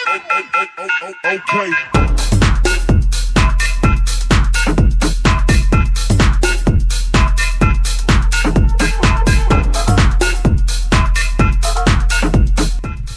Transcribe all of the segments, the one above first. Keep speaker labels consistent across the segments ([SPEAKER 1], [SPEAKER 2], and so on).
[SPEAKER 1] Okay.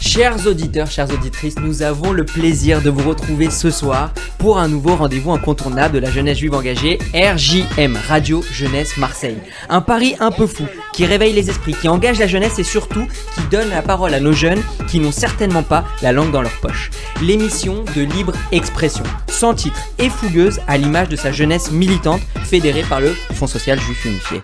[SPEAKER 2] Chers auditeurs, chères auditrices, nous avons le plaisir de vous retrouver ce soir pour un nouveau rendez-vous incontournable de la jeunesse juive engagée, RJM, Radio Jeunesse Marseille. Un pari un peu fou, qui réveille les esprits, qui engage la jeunesse et surtout qui donne la parole à nos jeunes qui n'ont certainement pas la langue dans leur poche. L'émission de libre expression, sans titre et fougueuse à l'image de sa jeunesse militante fédérée par le Fonds social juif unifié.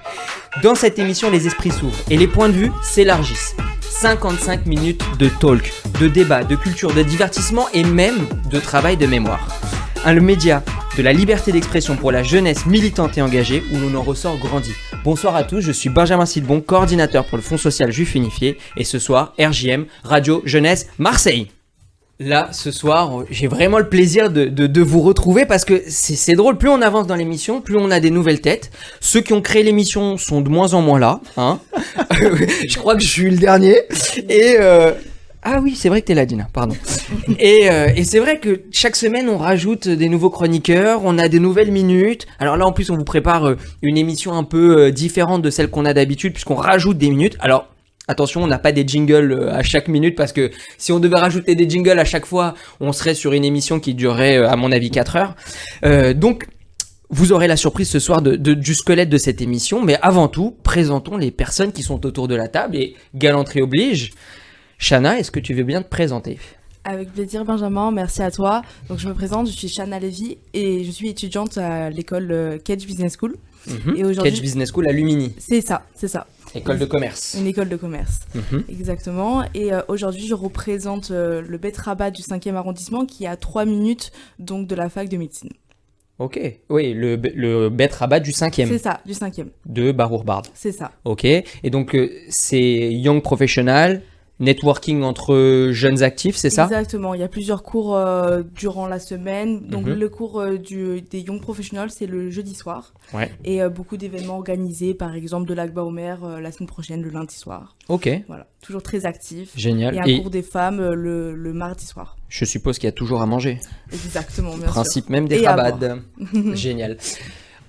[SPEAKER 2] Dans cette émission, les esprits s'ouvrent et les points de vue s'élargissent. 55 minutes de talk, de débat, de culture, de divertissement et même de travail de mémoire. Un média de la liberté d'expression pour la jeunesse militante et engagée où l'on en ressort grandi. Bonsoir à tous, je suis Benjamin Sidbon, coordinateur pour le Fonds social juif unifié et ce soir, RJM, Radio Jeunesse Marseille. Là, ce soir, j'ai vraiment le plaisir de vous retrouver parce que c'est drôle, plus on avance dans l'émission, plus on a des nouvelles têtes. Ceux qui ont créé l'émission sont de moins en moins là, hein. Je crois que je suis le dernier. Et ah oui, c'est vrai que t'es là, Dina, pardon. Et c'est vrai que chaque semaine, on rajoute des nouveaux chroniqueurs, on a des nouvelles minutes. Alors là, en plus, on vous prépare une émission un peu différente de celle qu'on a d'habitude puisqu'on rajoute des minutes. Alors, attention, on n'a pas des jingles à chaque minute parce que si on devait rajouter des jingles à chaque fois, on serait sur une émission qui durerait, à mon avis, 4 heures. Donc, vous aurez la surprise ce soir du squelette de cette émission. Mais avant tout, présentons les personnes qui sont autour de la table et galanterie oblige. Chana, est-ce que tu veux bien te présenter ?
[SPEAKER 3] Avec plaisir, Benjamin, merci à toi. Donc, je me présente, je suis Chana Lévy et je suis étudiante à l'école Kedge Business School.
[SPEAKER 2] Et aujourd'hui, Kedge Business School à Lumini.
[SPEAKER 3] C'est ça.
[SPEAKER 2] École de commerce.
[SPEAKER 3] Une école de commerce, exactement. Et aujourd'hui, je représente le Bet Rabat du 5e arrondissement qui est à 3 minutes donc, de la fac de médecine.
[SPEAKER 2] Ok, oui, le Bet Rabat du 5e.
[SPEAKER 3] C'est ça, du 5e.
[SPEAKER 2] De Baruch Bard.
[SPEAKER 3] C'est ça.
[SPEAKER 2] Ok, et donc c'est Young Professional, networking entre jeunes actifs, c'est ça ?
[SPEAKER 3] Exactement, il y a plusieurs cours durant la semaine. Donc le cours des Young Professionals, c'est le jeudi soir.
[SPEAKER 2] Ouais.
[SPEAKER 3] Et beaucoup d'événements organisés, par exemple de l'Akba Omer la semaine prochaine, le lundi soir.
[SPEAKER 2] Ok.
[SPEAKER 3] Voilà, toujours très actif.
[SPEAKER 2] Génial.
[SPEAKER 3] Et un cours des femmes le mardi soir.
[SPEAKER 2] Je suppose qu'il y a toujours à manger.
[SPEAKER 3] Exactement, bien
[SPEAKER 2] Principe
[SPEAKER 3] sûr.
[SPEAKER 2] même des rabades. Génial.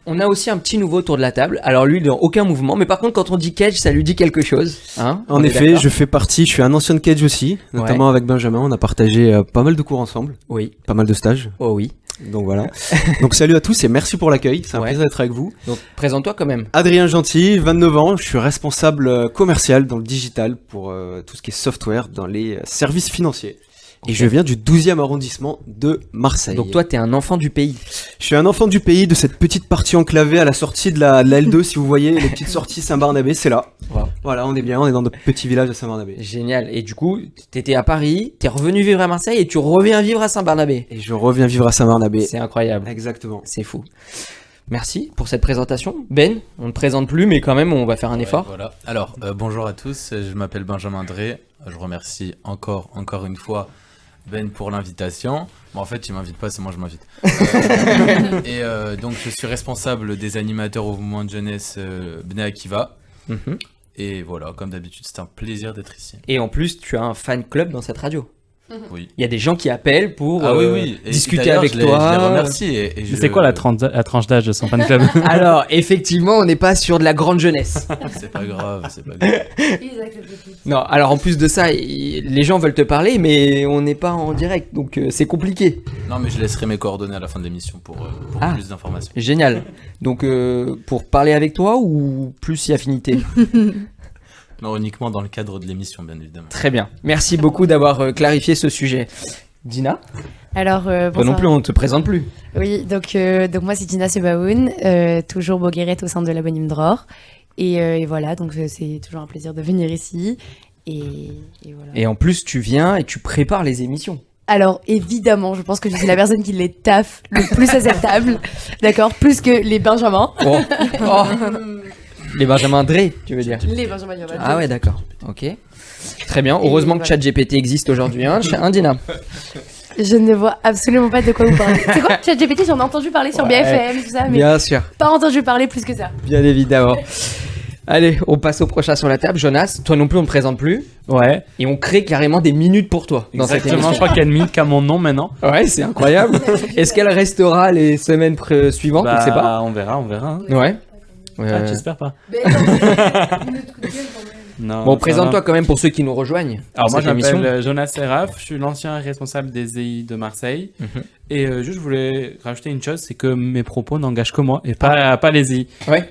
[SPEAKER 2] On a aussi un petit nouveau autour de la table. Alors lui, il est dans aucun mouvement, mais par contre, quand on dit Kedge, ça lui dit quelque chose. Hein,
[SPEAKER 4] en effet, je suis un ancien de Kedge aussi, notamment avec Benjamin. On a partagé pas mal de cours ensemble.
[SPEAKER 2] Oui.
[SPEAKER 4] Pas mal de stages.
[SPEAKER 2] Oh oui.
[SPEAKER 4] Donc voilà. Donc salut à tous et merci pour l'accueil. C'est un plaisir d'être avec vous.
[SPEAKER 2] Donc présente-toi quand même.
[SPEAKER 4] Adrien Gentil, 29 ans. Je suis responsable commercial dans le digital pour tout ce qui est software dans les services financiers. Et je viens du 12e arrondissement de Marseille.
[SPEAKER 2] Donc toi, t'es un enfant du pays.
[SPEAKER 4] Je suis un enfant du pays, de cette petite partie enclavée à la sortie de la L2, si vous voyez, les petites sorties Saint-Barnabé, c'est là. Wow. Voilà, on est bien, on est dans notre petit village à Saint-Barnabé.
[SPEAKER 2] Génial. Et du coup, t'étais à Paris, t'es revenu vivre à Marseille et tu reviens vivre à Saint-Barnabé.
[SPEAKER 4] Et je reviens vivre à Saint-Barnabé.
[SPEAKER 2] C'est incroyable.
[SPEAKER 4] Exactement.
[SPEAKER 2] C'est fou. Merci pour cette présentation. Ben, on ne te présente plus, mais quand même, on va faire un effort.
[SPEAKER 5] Voilà. Alors, bonjour à tous, je m'appelle Benjamin Dré. Je remercie encore une fois Ben pour l'invitation. Bon, en fait, il m'invite pas, c'est moi je m'invite. Donc, je suis responsable des animateurs au mouvement de jeunesse Bnei Akiva. Et voilà, comme d'habitude, c'est un plaisir d'être ici.
[SPEAKER 2] Et en plus, tu as un fan club dans cette radio.
[SPEAKER 5] Oui.
[SPEAKER 2] Il y a des gens qui appellent pour discuter
[SPEAKER 5] avec
[SPEAKER 2] toi.
[SPEAKER 5] Je les remercie.
[SPEAKER 6] Mais c'est quoi la tranche d'âge de son fan club?
[SPEAKER 2] Alors, effectivement, on n'est pas sur de la grande jeunesse.
[SPEAKER 5] C'est pas grave.
[SPEAKER 2] Non, alors en plus de ça, les gens veulent te parler, mais on n'est pas en direct, donc c'est compliqué.
[SPEAKER 5] Non, mais je laisserai mes coordonnées à la fin de l'émission pour plus d'informations.
[SPEAKER 2] Génial. Donc, pour parler avec toi ou plus si affinité?
[SPEAKER 5] Non, uniquement dans le cadre de l'émission, bien évidemment.
[SPEAKER 2] Très bien. Merci beaucoup d'avoir clarifié ce sujet. Dina ?
[SPEAKER 7] Alors,
[SPEAKER 2] toi non plus, on ne te présente plus.
[SPEAKER 7] Oui, donc moi c'est Dina Sebaoun, toujours Bogueret au sein de la Bonim Dror. Et voilà, donc c'est toujours un plaisir de venir ici. Et voilà.
[SPEAKER 2] Et en plus, tu viens et tu prépares les émissions.
[SPEAKER 7] Alors, évidemment, je pense que je suis la personne qui les taffe le plus à cette table. D'accord ? Plus que les Benjamins.
[SPEAKER 2] Oh. Les Benjamin Dré, tu veux dire ?
[SPEAKER 7] Les Benjamin Dré.
[SPEAKER 2] Ah ouais, d'accord. Ok. Très bien. Heureusement que ChatGPT existe aujourd'hui, hein, Dina.
[SPEAKER 7] Je ne vois absolument pas de quoi vous parlez. C'est quoi ChatGPT? J'en ai entendu parler sur BFM, tout ça, mais
[SPEAKER 2] bien sûr.
[SPEAKER 7] Pas entendu parler plus que ça.
[SPEAKER 2] Bien évidemment. Allez, on passe au prochain sur la table. Jonas, toi non plus, on ne te présente plus.
[SPEAKER 6] Ouais,
[SPEAKER 2] Et on crée carrément des minutes pour toi dans cette
[SPEAKER 6] exactement. Je
[SPEAKER 2] émission.
[SPEAKER 6] crois qu'il y a une minute qu'à mon nom maintenant.
[SPEAKER 2] Ouais, c'est incroyable. Est-ce qu'elle restera les semaines suivantes? On ne sait pas.
[SPEAKER 6] On verra. Hein.
[SPEAKER 2] Ouais.
[SPEAKER 6] Ah, j'espère pas. Non,
[SPEAKER 2] Bon,
[SPEAKER 6] ça
[SPEAKER 2] présente-toi
[SPEAKER 6] va.
[SPEAKER 2] quand même pour ceux qui nous rejoignent.
[SPEAKER 6] Alors moi,
[SPEAKER 2] cette
[SPEAKER 6] je
[SPEAKER 2] émission.
[SPEAKER 6] m'appelle Jonas Seraf. Je suis l'ancien responsable des EI de Marseille.
[SPEAKER 2] Mhm.
[SPEAKER 6] Et juste, je voulais rajouter une chose, c'est que mes propos n'engagent que moi et pas les EI.
[SPEAKER 2] Ouais.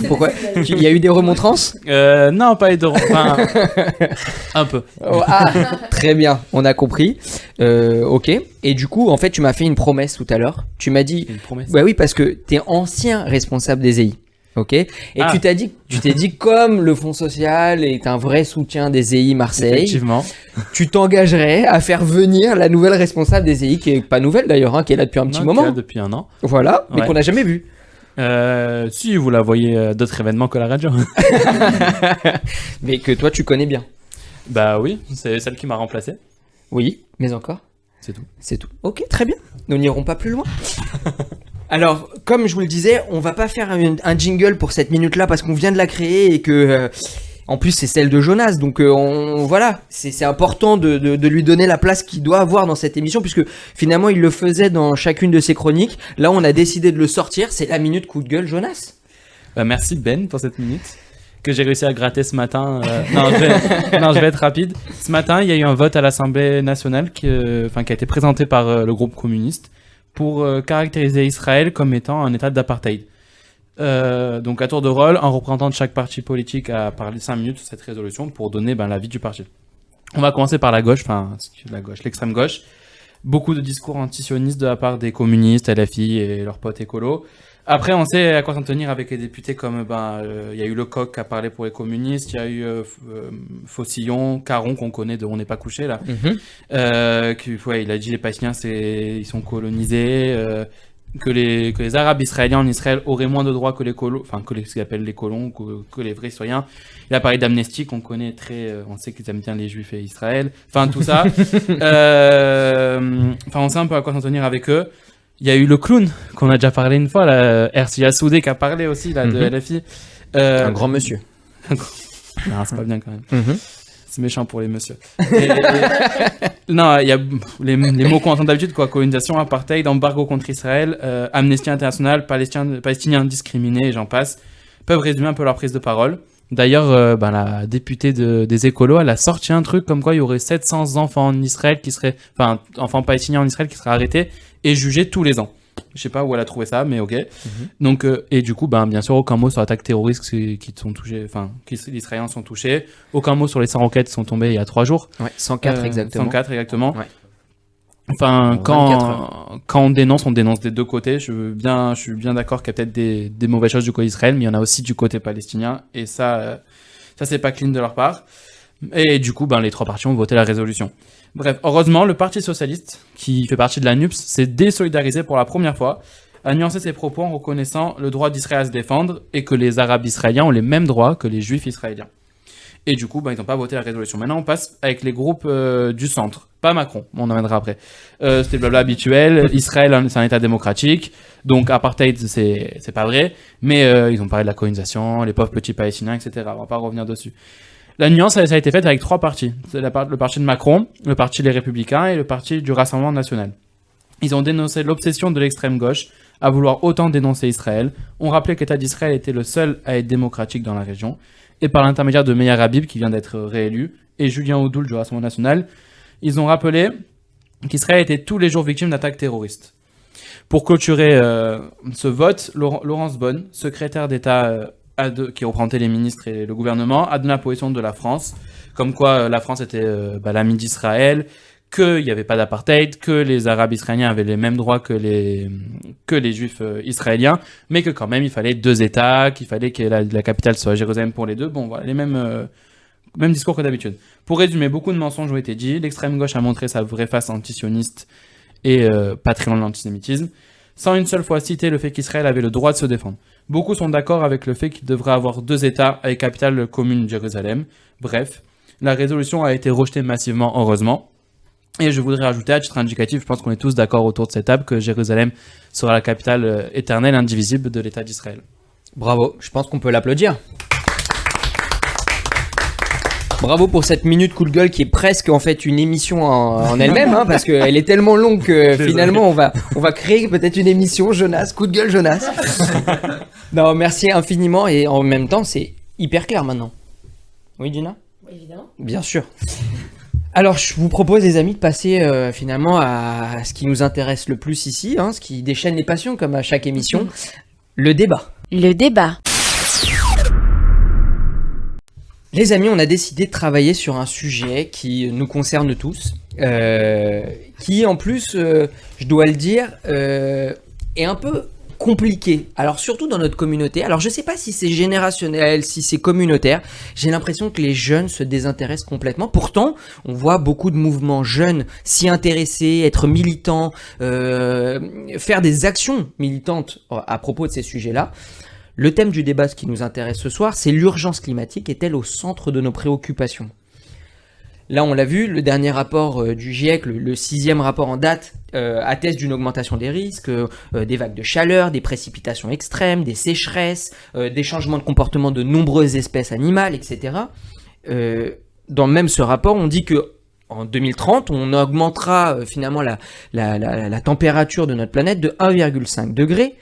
[SPEAKER 2] Pourquoi? Il y a eu des remontrances?
[SPEAKER 6] Non, pas les deux. Enfin, un peu.
[SPEAKER 2] Oh, ah, très bien, on a compris. Ok. Et du coup, en fait, tu m'as fait une promesse tout à l'heure. Tu m'as dit,
[SPEAKER 6] C'est une promesse.
[SPEAKER 2] bah oui, parce que tu es ancien responsable des EI. Ok. Et
[SPEAKER 6] Ah.
[SPEAKER 2] tu t'es dit comme le Fonds social est un vrai soutien des EI Marseille,
[SPEAKER 6] Effectivement.
[SPEAKER 2] tu t'engagerais à faire venir la nouvelle responsable des EI, qui est pas nouvelle d'ailleurs, hein, qui est là depuis un petit
[SPEAKER 6] Non,
[SPEAKER 2] moment.
[SPEAKER 6] qu'il y a depuis un an.
[SPEAKER 2] Voilà, mais
[SPEAKER 6] Ouais.
[SPEAKER 2] qu'on n'a jamais vu.
[SPEAKER 6] Si vous la voyez à d'autres événements que la radio.
[SPEAKER 2] Mais que toi, tu connais bien.
[SPEAKER 6] Bah oui, c'est celle qui m'a remplacé.
[SPEAKER 2] Oui, mais encore.
[SPEAKER 6] C'est tout.
[SPEAKER 2] C'est tout. Ok, très bien. Nous n'irons pas plus loin. Alors, comme je vous le disais, on va pas faire un jingle pour cette minute-là parce qu'on vient de la créer et que, en plus, c'est celle de Jonas. Donc, voilà, c'est important de lui donner la place qu'il doit avoir dans cette émission puisque finalement, il le faisait dans chacune de ses chroniques. Là, on a décidé de le sortir. C'est la minute coup de gueule, Jonas.
[SPEAKER 6] Bah, merci Ben pour cette minute que j'ai réussi à gratter ce matin. Non, je vais être rapide. Ce matin, il y a eu un vote à l'Assemblée nationale qui a été présenté par le groupe communiste pour caractériser Israël comme étant un état d'apartheid. Donc à tour de rôle, un représentant de chaque parti politique a parlé 5 minutes sur cette résolution pour donner l'avis du parti. On va commencer par la gauche, l'extrême gauche. Beaucoup de discours antisionistes de la part des communistes, LFI et leurs potes écolos. Après, on sait à quoi s'en tenir avec les députés comme il y a eu Lecoq qui a parlé pour les communistes, il y a eu Faucillon, Caron qu'on connaît de On n'est pas couché là. Il a dit les Palestiniens ils sont colonisés, que les Arabes israéliens en Israël auraient moins de droits que les colons, ce qu'ils appellent les colons, que les vrais citoyens. Il a parlé d'amnistie qu'on connaît on sait qu'ils aiment bien les Juifs et Israël. Enfin tout ça. On sait un peu à quoi s'en tenir avec eux. Il y a eu le clown, qu'on a déjà parlé une fois, Ercia Soudé qui a parlé aussi là, de LFI.
[SPEAKER 2] Un grand monsieur.
[SPEAKER 6] Non, c'est pas bien quand même.
[SPEAKER 2] Mhm.
[SPEAKER 6] C'est méchant pour les messieurs. Non, il y a les mots qu'on entend d'habitude, quoi. Colonisation, apartheid, embargo contre Israël, Amnesty International, Palestiniens discriminés, et j'en passe, peuvent résumer un peu leur prise de parole. D'ailleurs, la députée des écolos, elle a sorti un truc comme quoi il y aurait 700 enfants en Israël enfants palestiniens en Israël qui seraient arrêtés et jugés tous les ans. Je sais pas où elle a trouvé ça, mais ok. Donc, et du coup, bien sûr, aucun mot sur l'attaque terroriste qui sont touchés, que les Israéliens sont touchés. Aucun mot sur les 100 roquettes qui sont tombées il y a 3 jours.
[SPEAKER 2] Ouais, 104 exactement.
[SPEAKER 6] 104 exactement.
[SPEAKER 2] Ouais.
[SPEAKER 6] Enfin,
[SPEAKER 2] En 24 heures.
[SPEAKER 6] quand on dénonce des deux côtés. Je suis bien d'accord qu'il y a peut-être des mauvaises choses du côté d'Israël, mais il y en a aussi du côté palestinien. Et ça c'est pas clean de leur part. Et du coup, les 3 partis ont voté la résolution. Bref, heureusement, le Parti Socialiste, qui fait partie de la NUPS, s'est désolidarisé pour la première fois, a nuancé ses propos en reconnaissant le droit d'Israël à se défendre et que les Arabes israéliens ont les mêmes droits que les Juifs israéliens. Et du coup, ils n'ont pas voté la résolution. Maintenant, on passe avec les groupes du centre. Pas Macron, on en reviendra après. C'était le blabla habituel. Israël, c'est un État démocratique. Donc, apartheid, c'est pas vrai. Mais ils ont parlé de la colonisation, les pauvres petits Palestiniens, etc. On va pas revenir dessus. La nuance, ça a été faite avec 3 partis. C'est le parti de Macron, le parti des Républicains et le parti du Rassemblement National. Ils ont dénoncé l'obsession de l'extrême gauche à vouloir autant dénoncer Israël. On rappelait que l'État d'Israël était le seul à être démocratique dans la région. Et par l'intermédiaire de Meir Habib, qui vient d'être réélu, et Julien Oudoul du Rassemblement National, ils ont rappelé qu'Israël était tous les jours victime d'attaques terroristes. Pour clôturer ce vote, Laurence Bonne, secrétaire d'État qui représentait les ministres et le gouvernement, a donné la position de la France, comme quoi la France était l'ami d'Israël, qu'il n'y avait pas d'apartheid, que les Arabes israéliens avaient les mêmes droits que les Juifs israéliens, mais que quand même il fallait 2 États, qu'il fallait que la capitale soit Jérusalem pour les deux. Bon, voilà, les mêmes discours que d'habitude. Pour résumer, beaucoup de mensonges ont été dits, l'extrême gauche a montré sa vraie face antisioniste et pas très loin de l'antisémitisme, sans une seule fois citer le fait qu'Israël avait le droit de se défendre. Beaucoup sont d'accord avec le fait qu'il devrait avoir 2 États avec capitale commune Jérusalem. Bref, la résolution a été rejetée massivement, heureusement. Et je voudrais ajouter, à titre indicatif, je pense qu'on est tous d'accord autour de cette table, que Jérusalem sera la capitale éternelle, indivisible de l'État d'Israël.
[SPEAKER 2] Bravo, je pense qu'on peut l'applaudir. Bravo pour cette minute coup de gueule qui est presque en fait une émission en elle-même, hein, parce qu'elle est tellement longue que finalement on va créer peut-être une émission Jonas, coup de gueule Jonas. Non, merci infiniment et en même temps c'est hyper clair maintenant. Oui Gina ?
[SPEAKER 7] Oui, évidemment.
[SPEAKER 2] Bien sûr. Alors je vous propose les amis de passer finalement à ce qui nous intéresse le plus ici, hein, ce qui déchaîne les passions comme à chaque émission, le débat.
[SPEAKER 7] Le débat.
[SPEAKER 2] Les amis, on a décidé de travailler sur un sujet qui nous concerne tous, qui en plus, je dois le dire, est un peu compliqué. Alors surtout dans notre communauté. Alors je sais pas si c'est générationnel, si c'est communautaire. J'ai l'impression que les jeunes se désintéressent complètement. Pourtant, on voit beaucoup de mouvements jeunes s'y intéresser, être militants, faire des actions militantes à propos de ces sujets-là. Le thème du débat, ce qui nous intéresse ce soir, c'est l'urgence climatique est-elle au centre de nos préoccupations ? Là, on l'a vu, le dernier rapport du GIEC, le 6e rapport en date, atteste d'une augmentation des risques, des vagues de chaleur, des précipitations extrêmes, des sécheresses, des changements de comportement de nombreuses espèces animales, etc. Dans même ce rapport, on dit que en 2030, on augmentera finalement la température de notre planète de 1,5 degré.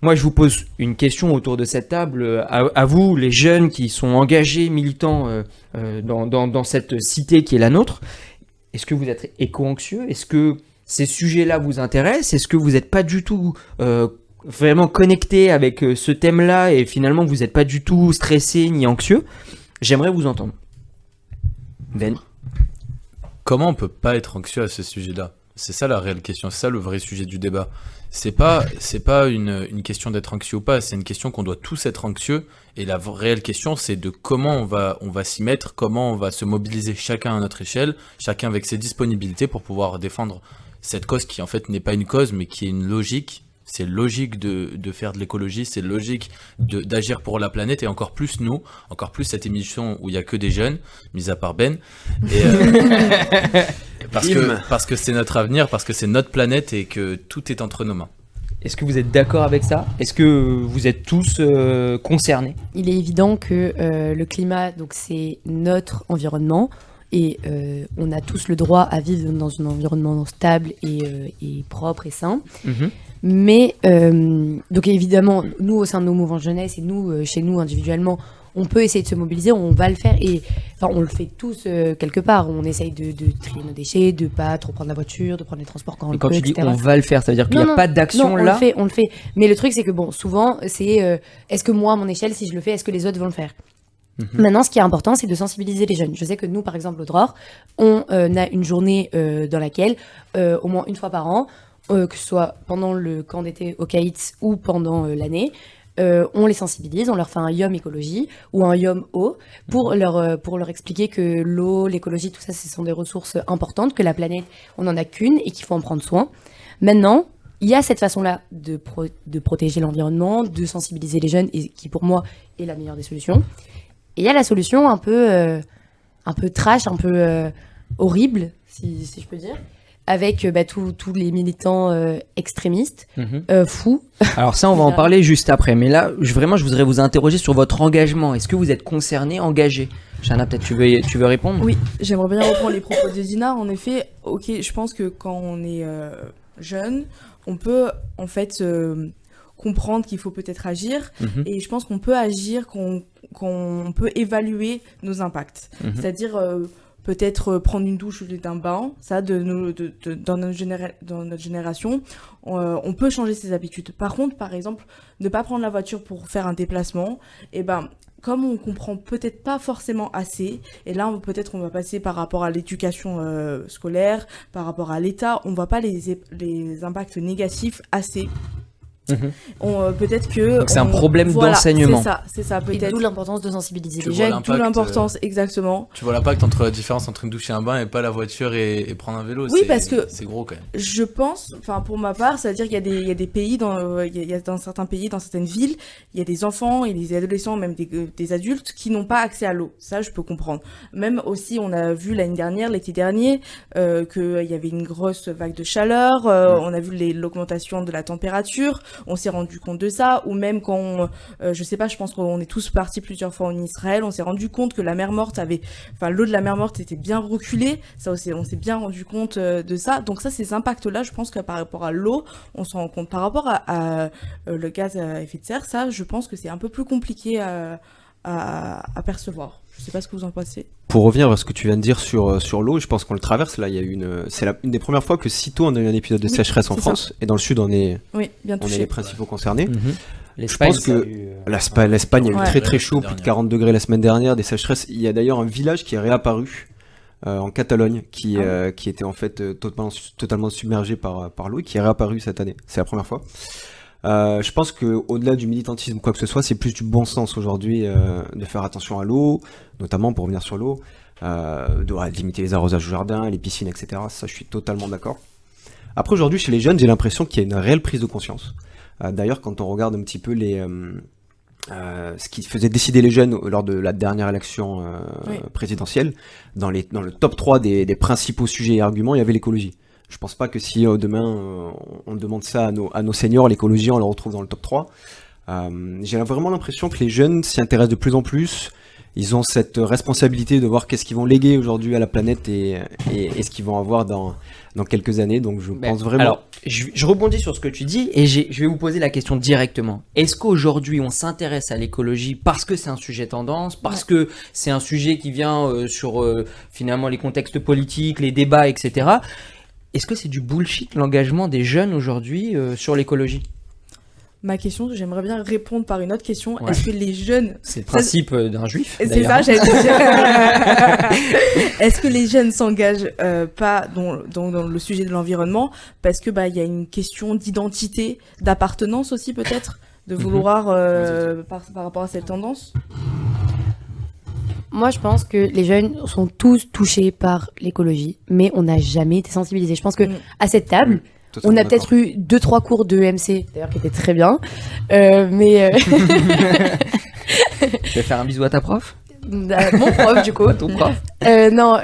[SPEAKER 2] Moi, je vous pose une question autour de cette table, à vous, les jeunes qui sont engagés, militants dans cette cité qui est la nôtre. Est-ce que vous êtes éco-anxieux ? Est-ce que ces sujets-là vous intéressent ? Est-ce que vous n'êtes pas du tout vraiment connecté avec ce thème-là et finalement vous n'êtes pas du tout stressé ni anxieux ? J'aimerais vous entendre. Ben ?
[SPEAKER 5] Comment on peut pas être anxieux à ce sujet-là ? C'est ça la réelle question, c'est ça le vrai sujet du débat. C'est pas une question d'être anxieux ou pas, c'est une question qu'on doit tous être anxieux. Et la réelle question, c'est de comment on va s'y mettre, comment on va se mobiliser chacun à notre échelle, chacun avec ses disponibilités pour pouvoir défendre cette cause qui en fait n'est pas une cause, mais qui est une logique. C'est logique de faire de l'écologie, c'est logique d'agir pour la planète et encore plus nous, encore plus cette émission où il y a que des jeunes, mis à part Ben. Et, parce que c'est notre avenir, parce que c'est notre planète et que tout est entre nos mains.
[SPEAKER 2] Est-ce que vous êtes d'accord avec ça ? Est-ce que vous êtes tous concernés ?
[SPEAKER 7] Il est évident que le climat, donc c'est notre environnement. Et on a tous le droit à vivre dans un environnement stable et propre et sain.
[SPEAKER 2] Mm-hmm.
[SPEAKER 7] Mais, donc évidemment, nous, au sein de nos mouvements de jeunesse et nous, chez nous, individuellement, on peut essayer de se mobiliser, on va le faire. Et enfin, on le fait tous quelque part. On essaye de trier nos déchets, de pas trop prendre la voiture, de prendre les transports quand on le peut,
[SPEAKER 2] quand tu dis
[SPEAKER 7] etc.
[SPEAKER 2] on va le faire, ça veut dire qu'il n'y a pas d'action là ?
[SPEAKER 7] On le fait. Mais le truc, c'est que bon, souvent, c'est est-ce que moi, à mon échelle, si je le fais, est-ce que les autres vont le faire ? Maintenant, ce qui est important, c'est de sensibiliser les jeunes. Je sais que nous, par exemple, au DROR, on a une journée dans laquelle, au moins une fois par an, que ce soit pendant le camp d'été au Caïts ou pendant l'année, on les sensibilise, on leur fait un YOM écologie ou un YOM eau pour leur expliquer que l'eau, l'écologie, tout ça, ce sont des ressources importantes, que la planète, on n'en a qu'une et qu'il faut en prendre soin. Maintenant, il y a cette façon-là de protéger l'environnement, de sensibiliser les jeunes, et qui pour moi est la meilleure des solutions. Et il y a la solution un peu trash, un peu horrible, si je peux dire, avec tous les militants extrémistes, fous.
[SPEAKER 2] Alors ça, on va en parler juste après. Mais là, je voudrais vous interroger sur votre engagement. Est-ce que vous êtes concerné, engagé ? Shana, peut-être tu veux répondre ?
[SPEAKER 3] Oui, j'aimerais bien reprendre les propos de Dina. En effet, ok, je pense que quand on est jeune, on peut en fait comprendre qu'il faut peut-être agir, et je pense qu'on peut agir, qu'on peut évaluer nos impacts. C'est-à-dire peut-être prendre une douche au lieu d'un bain, ça dans notre génération, on peut changer ses habitudes. Par contre, par exemple, ne pas prendre la voiture pour faire un déplacement, et comme on comprend peut-être pas forcément assez, et là peut-être on va passer par rapport à l'éducation scolaire, par rapport à l'État, on voit pas les impacts négatifs assez. Peut-être que
[SPEAKER 2] donc c'est un problème d'enseignement.
[SPEAKER 3] C'est ça peut-être.
[SPEAKER 7] Et d'où l'importance de sensibiliser
[SPEAKER 5] Tu
[SPEAKER 7] les
[SPEAKER 5] vois
[SPEAKER 7] jeunes.
[SPEAKER 3] D'où l'importance, exactement.
[SPEAKER 5] Tu vois l'impact entre la différence entre une douche et un bain et pas la voiture et prendre un vélo.
[SPEAKER 3] Oui, parce que
[SPEAKER 5] c'est gros quand même.
[SPEAKER 3] Je pense, enfin pour ma part, c'est-à-dire qu'il y a des pays, il y a dans certains pays, dans certaines villes, il y a des enfants et des adolescents, même des adultes qui n'ont pas accès à l'eau. Ça, je peux comprendre. Même aussi, on a vu l'été dernier, qu'il y avait une grosse vague de chaleur. On a vu l'augmentation de la température. on s'est rendu compte de ça, ou même quand, je sais pas, je pense qu'on est tous partis plusieurs fois en Israël, on s'est rendu compte que l'eau de la mer Morte était bien reculée, ça aussi, on s'est bien rendu compte de ça. Donc ça, ces impacts-là, je pense que par rapport à l'eau, on s'en rend compte. Par rapport à le gaz à effet de serre, ça, je pense que c'est un peu plus compliqué à percevoir. Je sais pas ce que vous en pensez.
[SPEAKER 4] Pour revenir à ce que tu viens de dire sur l'eau, je pense qu'on le traverse là. Il y a c'est une des premières fois que sitôt on a eu un épisode de sécheresse en France, et dans le sud on est
[SPEAKER 3] bien touché.
[SPEAKER 4] les principaux concernés. Je
[SPEAKER 2] L'Espagne,
[SPEAKER 4] pense que l'Espagne a eu très très chaud, plus de 40 degrés la semaine dernière, des sécheresses. Il y a d'ailleurs un village qui est réapparu en Catalogne, qui était en fait totalement submergé par l'eau, et qui est réapparu cette année. C'est la première fois. Je pense que au-delà du militantisme ou quoi que ce soit, c'est plus du bon sens aujourd'hui de faire attention à l'eau, notamment pour revenir sur l'eau, de limiter les arrosages au jardin, les piscines, etc. Ça, je suis totalement d'accord. Après, aujourd'hui, chez les jeunes, j'ai l'impression qu'il y a une réelle prise de conscience. D'ailleurs, quand on regarde un petit peu ce qui faisait décider les jeunes lors de la dernière élection présidentielle, dans le top 3 des principaux sujets et arguments, il y avait l'écologie. Je pense pas que si demain on demande ça à nos seniors, l'écologie, on le retrouve dans le top 3. J'ai vraiment l'impression que les jeunes s'y intéressent de plus en plus. Ils ont cette responsabilité de voir qu'est-ce qu'ils vont léguer aujourd'hui à la planète et ce qu'ils vont avoir dans quelques années. Donc je pense vraiment...
[SPEAKER 2] Alors, je rebondis sur ce que tu dis et je vais vous poser la question directement. Est-ce qu'aujourd'hui on s'intéresse à l'écologie parce que c'est un sujet tendance, parce que c'est un sujet qui vient sur finalement les contextes politiques, les débats, etc. Est-ce que c'est du bullshit l'engagement des jeunes aujourd'hui sur l'écologie ?
[SPEAKER 3] Ma question, j'aimerais bien répondre par une autre question. Ouais. Est-ce que les jeunes...
[SPEAKER 2] C'est le principe d'un juif.
[SPEAKER 3] C'est ça, j'allais dire. Est-ce que les jeunes s'engagent pas dans le sujet de l'environnement parce que y a une question d'identité, d'appartenance aussi peut-être, de vouloir par rapport à cette tendance ?
[SPEAKER 7] Moi, je pense que les jeunes sont tous touchés par l'écologie, mais on n'a jamais été sensibilisés. Je pense que à cette table, on a peut-être eu 2-3 cours de EMC, d'ailleurs, qui étaient très bien. Mais
[SPEAKER 2] Tu vas faire un bisou à ta prof ?
[SPEAKER 7] Mon prof, du coup.
[SPEAKER 2] Ton prof ?
[SPEAKER 7] Non,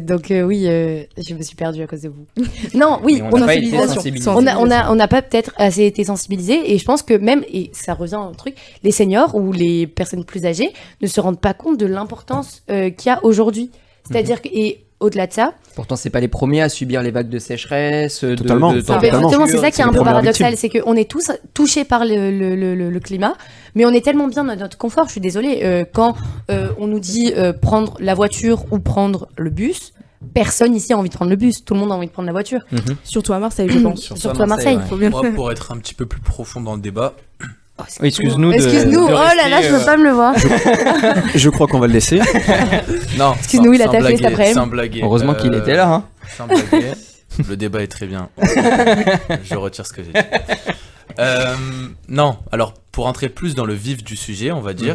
[SPEAKER 7] donc oui, je me suis perdue à cause de vous. Non, oui,
[SPEAKER 2] on n'a pas été sensibilisés.
[SPEAKER 7] On n'a pas peut-être assez été sensibilisés, et je pense que même, et ça revient au truc, les seniors ou les personnes plus âgées ne se rendent pas compte de l'importance qu'il y a aujourd'hui. C'est-à-dire que, et au-delà de ça...
[SPEAKER 2] Pourtant, c'est pas les premiers à subir les vagues de sécheresse,
[SPEAKER 4] totalement.
[SPEAKER 7] Exactement, c'est ça qui est un peu paradoxal, c'est qu'on est tous touchés par le climat, mais on est tellement bien dans notre confort. Je suis désolée, quand on nous dit prendre la voiture ou prendre le bus, personne ici a envie de prendre le bus, tout le monde a envie de prendre la voiture.
[SPEAKER 3] Surtout à Marseille, je pense.
[SPEAKER 7] Surtout à Marseille.
[SPEAKER 5] Ouais. Moi, pour être un petit peu plus profond dans le débat...
[SPEAKER 2] Oui, excuse-nous.
[SPEAKER 7] Oh là là, je veux pas me le voir.
[SPEAKER 4] Je crois qu'on va le laisser.
[SPEAKER 5] Non,
[SPEAKER 7] excuse-nous, il a taffé cet après-midi.
[SPEAKER 5] Sans blaguer.
[SPEAKER 2] Heureusement qu'il était là. Hein.
[SPEAKER 5] Sans blaguer. Le débat est très bien. Je retire ce que j'ai dit. Non, alors pour entrer plus dans le vif du sujet, on va dire,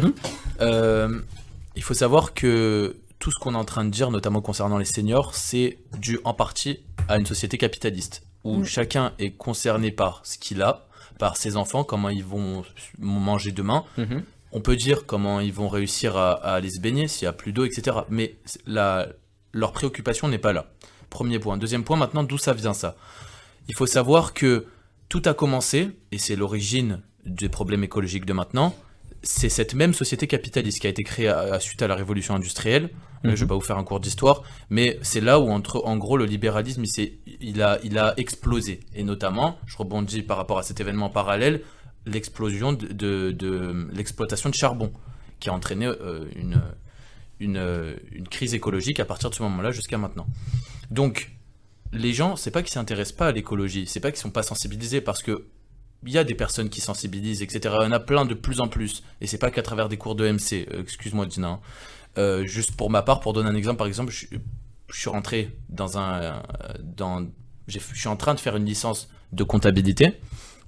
[SPEAKER 5] il faut savoir que tout ce qu'on est en train de dire, notamment concernant les seniors, c'est dû en partie à une société capitaliste où chacun est concerné par ce qu'il a, par ses enfants, comment ils vont manger demain. On peut dire comment ils vont réussir à aller se baigner s'il n'y a plus d'eau, etc. Mais leur préoccupation n'est pas là. Premier point. Deuxième point, maintenant, d'où ça vient ça ? Il faut savoir que tout a commencé, et c'est l'origine des problèmes écologiques de maintenant, c'est cette même société capitaliste qui a été créée suite à la révolution industrielle. Je ne vais pas vous faire un cours d'histoire, mais c'est là où, en gros, le libéralisme, il a explosé. Et notamment, je rebondis par rapport à cet événement parallèle, l'explosion de l'exploitation de charbon, qui a entraîné une crise écologique à partir de ce moment-là jusqu'à maintenant. Donc, les gens, c'est pas qu'ils s'intéressent pas à l'écologie, c'est pas qu'ils sont pas sensibilisés, parce que il y a des personnes qui sensibilisent, etc. Il y en a plein de plus en plus, et c'est pas qu'à travers des cours de MC. Excuse-moi, Dina. Juste pour ma part, pour donner un exemple, par exemple, je suis rentré je suis en train de faire une licence de comptabilité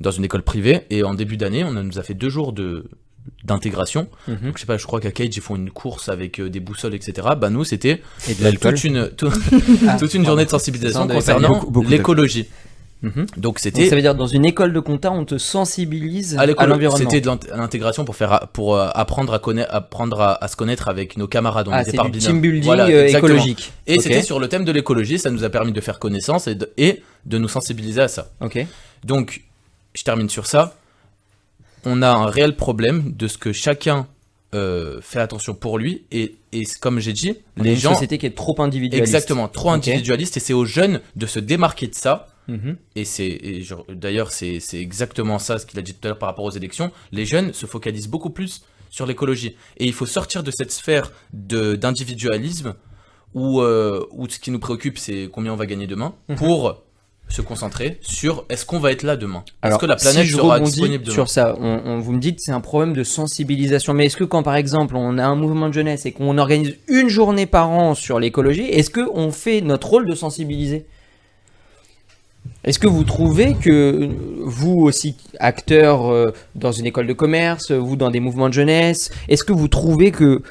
[SPEAKER 5] dans une école privée, et en début d'année, on nous a fait 2 jours d'intégration. Donc, je sais pas, je crois qu'à Cage, ils font une course avec des boussoles, etc. Bah, nous, c'était toute une journée de sensibilisation concernant l'écologie. Donc
[SPEAKER 2] ça veut dire dans une école de compta on te sensibilise à l'environnement.
[SPEAKER 5] C'était de l'intégration pour apprendre à se connaître avec nos camarades. On était par binôme.
[SPEAKER 2] Team building écologique.
[SPEAKER 5] Et c'était sur le thème de l'écologie. Ça nous a permis de faire connaissance et de nous sensibiliser à ça.
[SPEAKER 2] Ok.
[SPEAKER 5] Donc je termine sur ça. On a un réel problème de ce que chacun fait attention pour lui. Et comme j'ai dit, les gens...
[SPEAKER 2] une société qui est trop individualiste.
[SPEAKER 5] Exactement, trop individualiste. Et c'est aux jeunes de se démarquer de ça.
[SPEAKER 2] Mhm.
[SPEAKER 5] D'ailleurs, c'est exactement ça, ce qu'il a dit tout à l'heure par rapport aux élections. Les jeunes se focalisent beaucoup plus sur l'écologie. Et il faut sortir de cette sphère d'individualisme où ce qui nous préoccupe, c'est combien on va gagner demain, pour se concentrer sur est-ce qu'on va être là demain. Est-ce que la planète sera disponible demain.
[SPEAKER 2] Sur ça, vous me dites que c'est un problème de sensibilisation. Mais est-ce que quand, par exemple, on a un mouvement de jeunesse et qu'on organise une journée par an sur l'écologie, est-ce qu'on fait notre rôle de sensibiliser ? Est-ce que vous trouvez que vous aussi, acteur dans une école de commerce, vous dans des mouvements de jeunesse, est-ce que vous trouvez que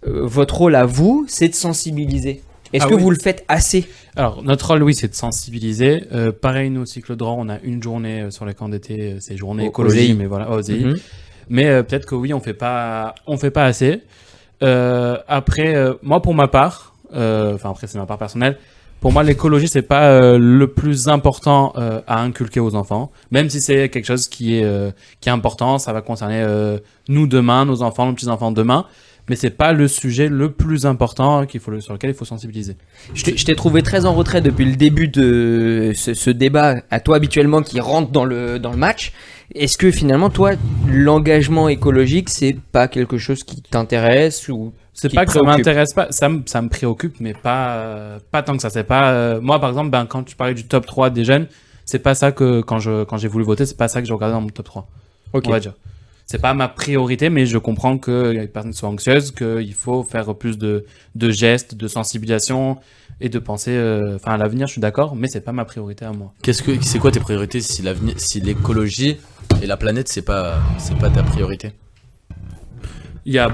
[SPEAKER 2] votre rôle à vous, c'est de sensibiliser ? Est-ce que vous le faites assez ?
[SPEAKER 6] Alors, notre rôle, oui, c'est de sensibiliser. Pareil, nous, au Cycle Droit, on a une journée sur les camps d'été, c'est journée écologie, mais voilà, OSEI. Mais peut-être que oui, on fait pas assez. Après, moi, pour ma part, après, c'est ma part personnelle, pour moi, l'écologie, c'est pas le plus important à inculquer aux enfants. Même si c'est quelque chose qui est important, ça va concerner nous demain, nos enfants, nos petits-enfants demain. Mais c'est pas le sujet le plus important sur lequel il faut sensibiliser.
[SPEAKER 2] Je t'ai trouvé très en retrait depuis le début de ce débat, à toi habituellement qui rentre dans le match. Est-ce que finalement, toi, l'engagement écologique, c'est pas quelque chose qui t'intéresse ou
[SPEAKER 6] c'est pas que ça m'intéresse pas, ça me préoccupe, mais pas tant que ça. C'est pas moi par exemple, quand tu parlais du top 3 des jeunes, c'est pas ça que quand j'ai voulu voter, c'est pas ça que j'ai regardé dans mon top 3.
[SPEAKER 2] Ok.
[SPEAKER 6] On va dire. C'est pas ma priorité, mais je comprends que les personnes soient anxieuses, qu'il faut faire plus de gestes, de sensibilisation et de penser à l'avenir. Je suis d'accord, mais c'est pas ma priorité à moi.
[SPEAKER 5] C'est quoi tes priorités si l'écologie et la planète c'est pas ta priorité?
[SPEAKER 6] Il y a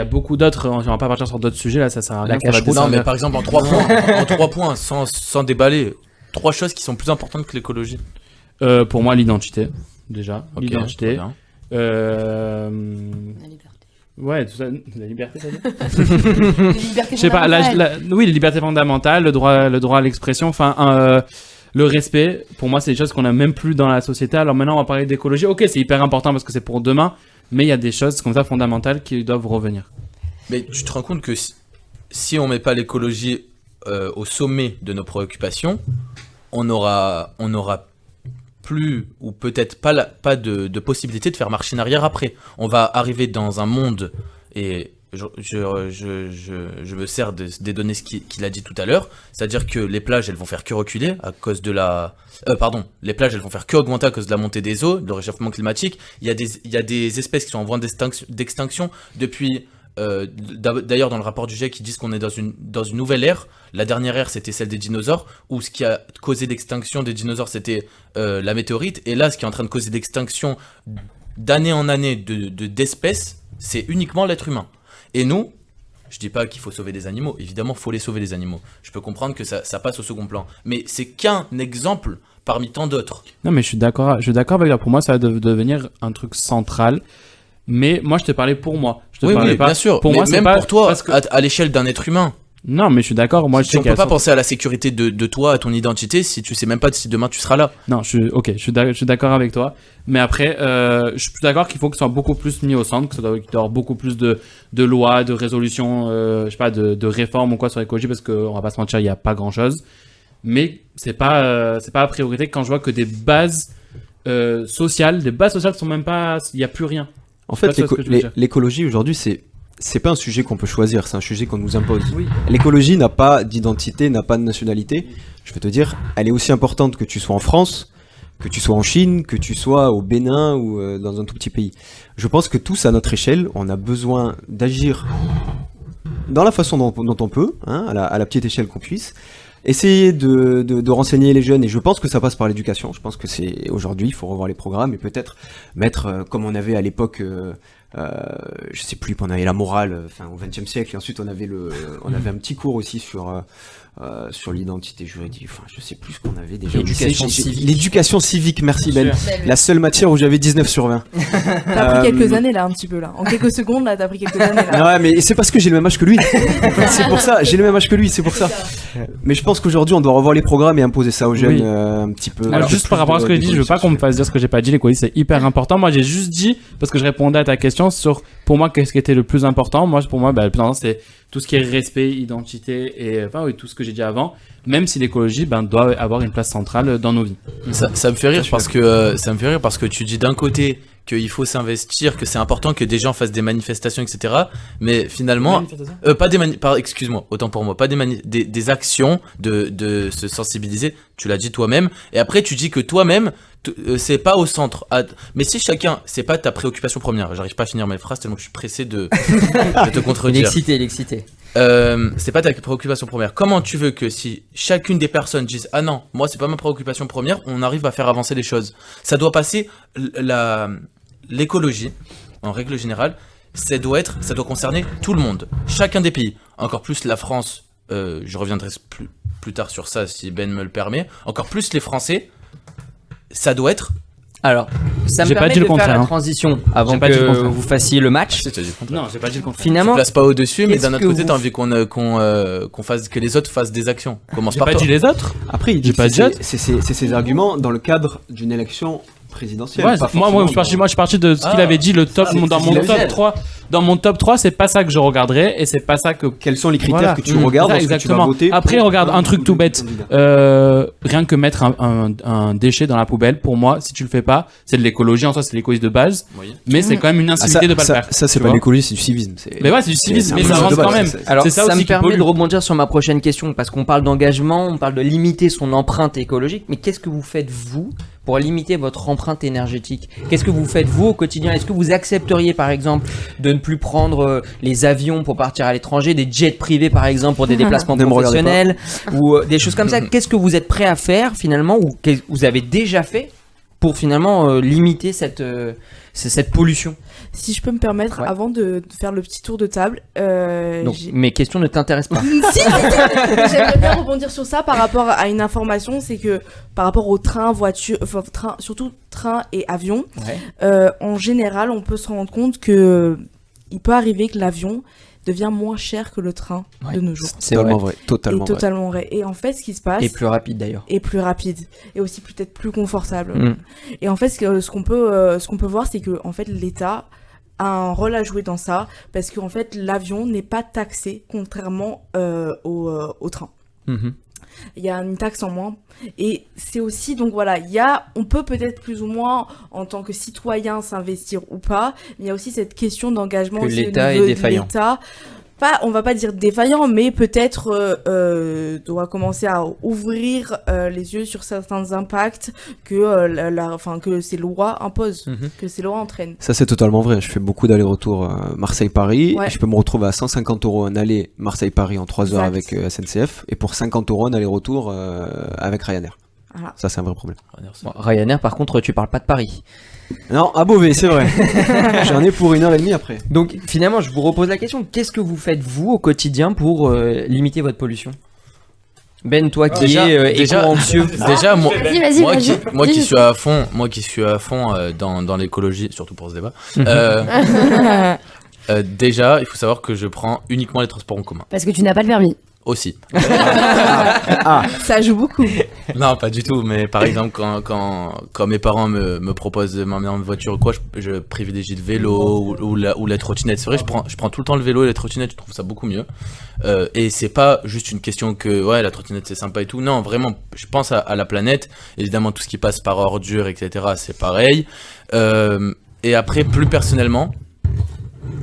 [SPEAKER 6] beaucoup d'autres. On va pas partir sur d'autres sujets là, ça sert à rien.
[SPEAKER 5] Non, mais par exemple en 3 points, sans déballer, 3 choses qui sont plus importantes que l'écologie.
[SPEAKER 6] Pour moi, l'identité, déjà.
[SPEAKER 5] Okay,
[SPEAKER 6] l'identité.
[SPEAKER 7] La liberté.
[SPEAKER 6] Ouais, tout ça, la liberté, ça veut dire.
[SPEAKER 7] Les libertés
[SPEAKER 6] Je sais pas, oui, les libertés fondamentales, le droit à l'expression, le respect. Pour moi, c'est des choses qu'on a même plus dans la société. Alors maintenant, on va parler d'écologie. Ok, c'est hyper important parce que c'est pour demain, mais il y a des choses comme ça fondamentales qui doivent revenir.
[SPEAKER 5] Mais tu te rends compte que si on met pas l'écologie au sommet de nos préoccupations, on aura plus ou peut-être pas de possibilité de faire marche en arrière après. On va arriver dans un monde, et je me sers des données qu'il a dit tout à l'heure, c'est-à-dire que les plages elles vont faire que reculer à cause de les plages elles vont faire que augmenter à cause de la montée des eaux, de le réchauffement climatique. Il y a des espèces qui sont en voie d'extinction depuis. D'ailleurs dans le rapport du GIEC ils disent qu'on est dans une nouvelle ère. La dernière ère c'était celle des dinosaures, où ce qui a causé l'extinction des dinosaures c'était la météorite, et là ce qui est en train de causer l'extinction d'année en année d'espèces, c'est uniquement l'être humain. Et nous, je dis pas qu'il faut sauver des animaux, évidemment faut les sauver les animaux, je peux comprendre que ça passe au second plan, mais c'est qu'un exemple parmi tant d'autres.
[SPEAKER 6] Non mais je suis d'accord avec toi, pour moi ça va devenir un truc central. Mais moi, je te parlais pour moi. Je te parlais pas.
[SPEAKER 5] Bien sûr.
[SPEAKER 6] Pour moi,
[SPEAKER 5] même pour toi, à l'échelle d'un être humain.
[SPEAKER 6] Non, mais je suis d'accord. Moi,
[SPEAKER 5] on peut pas penser à la sécurité de toi, à ton identité, si tu sais même pas si demain tu seras là.
[SPEAKER 6] Non, je suis d'accord avec toi. Mais après, je suis d'accord qu'il faut que ce soit beaucoup plus mis au centre, qu'il doit y avoir beaucoup plus de lois, de résolutions, je sais pas, de réformes ou quoi sur l'écologie, parce qu'on va pas se mentir, il y a pas grand chose. Mais c'est pas la priorité quand je vois que des bases sociales sont même pas, il y a plus rien.
[SPEAKER 4] En fait, l'écologie aujourd'hui, c'est pas un sujet qu'on peut choisir, c'est un sujet qu'on nous impose.
[SPEAKER 2] Oui.
[SPEAKER 4] L'écologie n'a pas d'identité, n'a pas de nationalité. Je veux te dire, elle est aussi importante que tu sois en France, que tu sois en Chine, que tu sois au Bénin ou dans un tout petit pays. Je pense que tous, à notre échelle, on a besoin d'agir dans la façon dont on peut, hein, à la petite échelle qu'on puisse. Essayer de renseigner les jeunes, et je pense que ça passe par l'éducation. Je pense que aujourd'hui, il faut revoir les programmes et peut-être mettre, comme on avait à l'époque je sais plus, on avait la morale, au XXe siècle, et ensuite on avait un petit cours aussi sur l'identité juridique. Enfin, je sais plus ce qu'on avait déjà. L'éducation civique, merci Ben. La seule matière où j'avais 19 sur 20.
[SPEAKER 3] T'as pris quelques années là, un petit peu là. En quelques secondes là, t'as pris quelques années là.
[SPEAKER 4] Ouais, mais c'est parce que j'ai le même âge que lui. C'est pour ça, j'ai le même âge que lui, c'est pour ça. Mais je pense qu'aujourd'hui, on doit revoir les programmes et imposer ça aux jeunes un petit peu.
[SPEAKER 6] Alors, juste par rapport à ce que je dis, je veux pas qu'on me fasse dire ce que j'ai pas dit, l'écologie c'est hyper important. Moi, j'ai juste dit, parce que je répondais à ta question sur, pour moi, qu'est-ce qui était le plus important. Pour moi, le plus important, c'est tout ce qui est respect, identité et tout ce que j'ai dit avant, même si l'écologie doit avoir une place centrale dans nos vies.
[SPEAKER 5] Ça me fait rire parce que tu dis d'un côté qu'il faut s'investir, que c'est important que des gens fassent des manifestations, etc. Mais finalement, excuse-moi, autant pour moi, pas des actions de se sensibiliser. Tu l'as dit toi-même. Et après, tu dis que toi-même, c'est pas au centre. Mais si chacun, c'est pas ta préoccupation première. J'arrive pas à finir mes phrases tellement que je suis pressé de te contredire.
[SPEAKER 2] Il est excité.
[SPEAKER 5] C'est pas ta préoccupation première. Comment tu veux que si chacune des personnes dise ah non, moi c'est pas ma préoccupation première, on arrive à faire avancer les choses. Ça doit passer l'écologie en règle générale, ça doit concerner tout le monde, chacun des pays. Encore plus la France. Je reviendrai plus tard sur ça si Ben me le permet. Encore plus les Français. Ça doit être.
[SPEAKER 2] Alors, ça me permet de faire la transition avant que vous fassiez le match.
[SPEAKER 6] Non, j'ai pas dit le contraire.
[SPEAKER 2] Finalement,
[SPEAKER 5] tu places pas au-dessus, mais d'un autre côté, t'as envie qu'on fasse que les autres fassent des actions. Commence par toi.
[SPEAKER 6] J'ai pas dit les autres.
[SPEAKER 4] Après, il dit pas c'est ses arguments dans le cadre d'une élection présidentielle.
[SPEAKER 6] Ouais, moi, je suis parti de ce qu'il avait dit, le top, dans mon top 3. Dans mon top 3, c'est pas ça que je regarderai et c'est pas ça que.
[SPEAKER 4] Quels sont les critères que tu regardes lorsque tu vas voter?
[SPEAKER 6] Après, regarde un truc tout bête. Rien que mettre un déchet dans la poubelle, pour moi, si tu le fais pas, c'est de l'écologie en soi, c'est l'écologie de base. Oui. Mais c'est quand même une incivilité de pas le faire.
[SPEAKER 4] Ça, c'est pas l'écologie, c'est du civisme.
[SPEAKER 6] Mais ouais, c'est du civisme, mais ça rentre quand même.
[SPEAKER 2] Alors, ça me permet de rebondir sur ma prochaine question parce qu'on parle d'engagement, on parle de limiter son empreinte écologique. Mais qu'est-ce que vous faites, vous, pour limiter votre empreinte énergétique? Qu'est-ce que vous faites, vous, au quotidien? Est-ce que vous accepteriez, par exemple, de ne plus prendre les avions pour partir à l'étranger, des jets privés, par exemple, pour des déplacements professionnels, ou des choses comme ça? Qu'est-ce que vous êtes prêt à faire, finalement, ou que vous avez déjà fait pour, finalement, limiter cette pollution?
[SPEAKER 3] Si je peux me permettre, avant de faire le petit tour de table...
[SPEAKER 2] Donc, mes questions ne t'intéressent pas.
[SPEAKER 3] Si, j'aimerais bien rebondir sur ça par rapport à une information, c'est que par rapport aux trains, voitures, surtout trains et avions, en général, on peut se rendre compte que il peut arriver que l'avion devient moins cher que le train de nos jours.
[SPEAKER 4] C'est totalement vrai.
[SPEAKER 3] Totalement vrai. Et en fait, ce qui se passe...
[SPEAKER 2] Et plus rapide d'ailleurs.
[SPEAKER 3] Et plus rapide. Et aussi peut-être plus confortable. Et en fait, ce qu'on peut voir, c'est que en fait, l'État a un rôle à jouer dans ça, parce qu'en fait, l'avion n'est pas taxé, contrairement au train. Il y a une taxe en moins. Et c'est aussi, donc voilà, on peut peut-être plus ou moins, en tant que citoyen, s'investir ou pas, mais il y a aussi cette question d'engagement.
[SPEAKER 2] Que l'État est défaillant.
[SPEAKER 3] On va pas dire défaillant, mais peut-être doit commencer à ouvrir les yeux sur certains impacts que ces lois imposent, que ces lois entraînent.
[SPEAKER 4] Ça, c'est totalement vrai. Je fais beaucoup d'allers-retours Marseille-Paris. Et je peux me retrouver à 150 € un aller Marseille-Paris en 3 heures avec SNCF, et pour 50 € un aller-retour avec Ryanair. Voilà. Ça, c'est un vrai problème.
[SPEAKER 2] Ryanair, par contre, tu parles pas de Paris.
[SPEAKER 4] Non, à Beauvais, c'est vrai. J'en ai pour 1h30 après.
[SPEAKER 2] Donc, finalement, je vous repose la question. Qu'est-ce que vous faites, vous, au quotidien, pour limiter votre pollution? Ben, toi qui es éco-anxieux.
[SPEAKER 5] Déjà, moi qui suis à fond dans l'écologie, surtout pour ce débat. Déjà, il faut savoir que je prends uniquement les transports en commun.
[SPEAKER 7] Parce que tu n'as pas le permis.
[SPEAKER 5] Aussi.
[SPEAKER 3] Ça joue beaucoup.
[SPEAKER 5] Non, pas du tout, mais par exemple, quand mes parents me proposent de m'emmener en voiture ou quoi, je privilégie le vélo ou la trottinette. C'est vrai, je prends tout le temps le vélo et la trottinette, je trouve ça beaucoup mieux. Et c'est pas juste une question que, la trottinette c'est sympa et tout. Non, vraiment, je pense à la planète. Évidemment, tout ce qui passe par ordures, etc., c'est pareil. Et après, plus personnellement...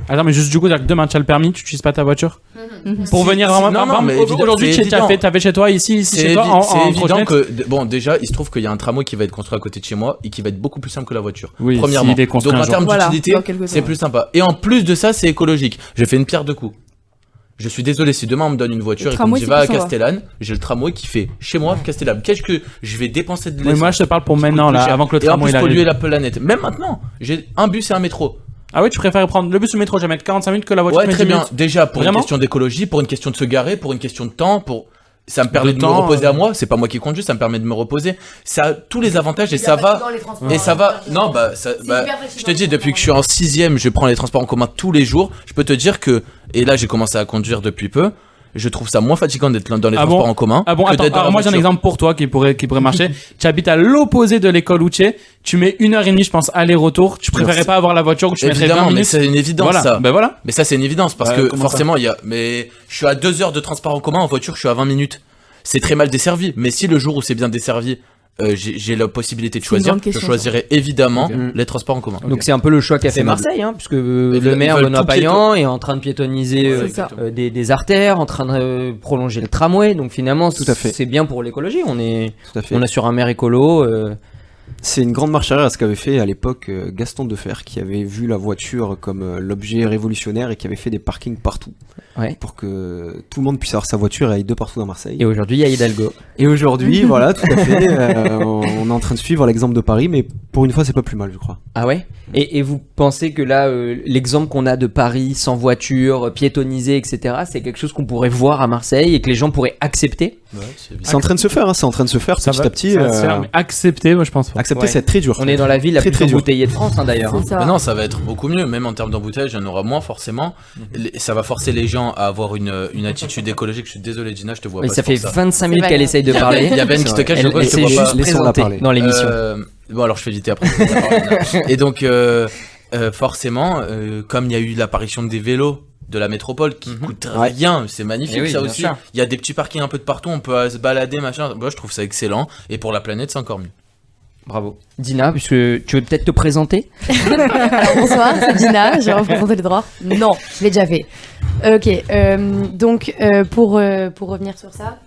[SPEAKER 6] Attends, mais juste du coup, demain tu as le permis, tu n'utilises pas ta voiture pour venir
[SPEAKER 5] non, mais
[SPEAKER 6] aujourd'hui tu as fait chez toi, ici chez toi
[SPEAKER 5] c'est évident que déjà il se trouve qu'il y a un tramway qui va être construit à côté de chez moi et qui va être beaucoup plus simple que la voiture.
[SPEAKER 6] Oui,
[SPEAKER 5] premièrement.
[SPEAKER 6] Donc
[SPEAKER 5] en termes d'utilité, c'est plus sympa. Et en plus de ça, c'est écologique. J'ai fait une pierre deux coups. Je suis désolé, si demain on me donne une voiture et qu'on me dit va à Castellane, j'ai le tramway qui fait chez moi Castellane. Qu'est-ce que je vais dépenser de l'essence?
[SPEAKER 6] Moi je te parle pour maintenant là, avant que le tramway
[SPEAKER 5] arrive. Et en plus polluer la planète. Même maintenant, j'ai un bus et un métro.
[SPEAKER 6] Ah oui, tu préfères prendre le bus ou le métro, je vais mettre 45 minutes que la voiture.
[SPEAKER 5] Ouais, très bien. Déjà, pour
[SPEAKER 6] Vraiment
[SPEAKER 5] une question d'écologie, pour une question de se garer, pour une question de temps, ça me permet de me
[SPEAKER 6] temps,
[SPEAKER 5] reposer à moi. C'est pas moi qui conduis, ça me permet de me reposer. Ça a tous les avantages et ça va. Et ça va. Non, je te dis, depuis que je suis en 6ème, je prends les transports en commun tous les jours. Je peux te dire que, et là, j'ai commencé à conduire depuis peu. Je trouve ça moins fatigant d'être dans les transports en commun.
[SPEAKER 6] Ah bon,
[SPEAKER 5] que d'être dans
[SPEAKER 6] attends,
[SPEAKER 5] la
[SPEAKER 6] moi j'ai un
[SPEAKER 5] voiture.
[SPEAKER 6] exemple pour toi qui pourrait marcher. Tu habites à l'opposé de l'école où tu es, tu mets 1h30, je pense, aller-retour. Tu préférais pas avoir la voiture où tu mettrais 20
[SPEAKER 5] Évidemment, mais
[SPEAKER 6] minutes.
[SPEAKER 5] c'est une évidence,
[SPEAKER 6] Voilà,
[SPEAKER 5] ça.
[SPEAKER 6] ben voilà.
[SPEAKER 5] Mais ça, c'est une évidence parce que
[SPEAKER 6] comment
[SPEAKER 5] forcément, mais je suis à 2 heures de transport en commun, en voiture, je suis à 20 minutes. C'est très mal desservi. Mais si le jour où c'est bien desservi, j'ai la possibilité de
[SPEAKER 3] C'est une
[SPEAKER 5] choisir,
[SPEAKER 3] grande question,
[SPEAKER 5] je choisirais évidemment
[SPEAKER 4] Ok.
[SPEAKER 5] les transports en commun.
[SPEAKER 2] Donc c'est un peu le choix qu'a fait
[SPEAKER 4] C'est noble.
[SPEAKER 2] Marseille, hein, puisque
[SPEAKER 5] Ils
[SPEAKER 2] le maire
[SPEAKER 5] veulent
[SPEAKER 2] Benoît
[SPEAKER 5] tout
[SPEAKER 2] Payan est en train de piétoniser
[SPEAKER 3] C'est ça.
[SPEAKER 2] des artères, en train de prolonger le tramway. Donc finalement,
[SPEAKER 4] Tout à fait.
[SPEAKER 2] c'est bien pour l'écologie. On est
[SPEAKER 4] Tout à fait.
[SPEAKER 2] sur un maire écolo.
[SPEAKER 4] C'est une grande marche arrière à ce qu'avait fait à l'époque Gaston Defferre, qui avait vu la voiture comme l'objet révolutionnaire et qui avait fait des parkings partout.
[SPEAKER 2] Ouais.
[SPEAKER 4] Pour que tout le monde puisse avoir sa voiture et aille de partout dans Marseille.
[SPEAKER 2] Et aujourd'hui, il y a Hidalgo.
[SPEAKER 4] Et aujourd'hui, voilà, tout à fait, on est en train de suivre l'exemple de Paris, mais pour une fois, c'est pas plus mal, je crois.
[SPEAKER 2] Ah ouais. Et vous pensez que là, l'exemple qu'on a de Paris sans voiture, piétonnisé, etc., c'est quelque chose qu'on pourrait voir à Marseille et que les gens pourraient accepter?
[SPEAKER 5] Ouais, c'est
[SPEAKER 4] C'est en train de se faire, hein, c'est en train de se faire
[SPEAKER 6] Ça
[SPEAKER 4] petit
[SPEAKER 6] va-
[SPEAKER 4] à petit.
[SPEAKER 6] ça va se faire, mais accepter, moi je pense pas.
[SPEAKER 4] Accepter,
[SPEAKER 2] Ouais.
[SPEAKER 4] c'est très dur.
[SPEAKER 2] On est dans la ville la
[SPEAKER 4] Très,
[SPEAKER 2] plus
[SPEAKER 4] très dur.
[SPEAKER 2] embouteillée de France, hein, d'ailleurs.
[SPEAKER 3] C'est ça.
[SPEAKER 5] Mais non, ça va être beaucoup mieux, même en termes d'embouteillage, il y en aura moins forcément. Ça va forcer les gens à avoir une attitude écologique. Je suis désolé, Gina, je te vois
[SPEAKER 2] Mais
[SPEAKER 5] pas.
[SPEAKER 2] ça
[SPEAKER 5] c'est
[SPEAKER 2] fait
[SPEAKER 5] pour ça.
[SPEAKER 2] 25 minutes
[SPEAKER 7] C'est
[SPEAKER 2] qu'elle
[SPEAKER 7] pas
[SPEAKER 2] essaye de
[SPEAKER 5] Il
[SPEAKER 2] parler.
[SPEAKER 5] y a Ben qui se cache, je
[SPEAKER 2] Elle
[SPEAKER 5] vois, je te
[SPEAKER 2] s'est
[SPEAKER 5] vois
[SPEAKER 2] juste
[SPEAKER 5] pas.
[SPEAKER 4] Laissons-la
[SPEAKER 2] présentée
[SPEAKER 4] parler.
[SPEAKER 2] dans l'émission.
[SPEAKER 5] Bon, alors je fais éviter après. Et donc, forcément, comme il y a eu l'apparition des vélos de la métropole qui coûtent rien, c'est magnifique
[SPEAKER 2] Eh oui,
[SPEAKER 5] ça
[SPEAKER 2] bien
[SPEAKER 5] aussi.
[SPEAKER 2] sûr.
[SPEAKER 5] Il y a des petits parkings un peu de partout, on peut se balader, machin. Moi, je trouve ça excellent. Et pour la planète, c'est encore mieux.
[SPEAKER 2] Bravo. Dina, puisque tu veux peut-être te présenter?
[SPEAKER 7] Alors bonsoir, c'est Dina, je vais représenter le droit. Non, je l'ai déjà fait. Ok, donc pour revenir sur ça,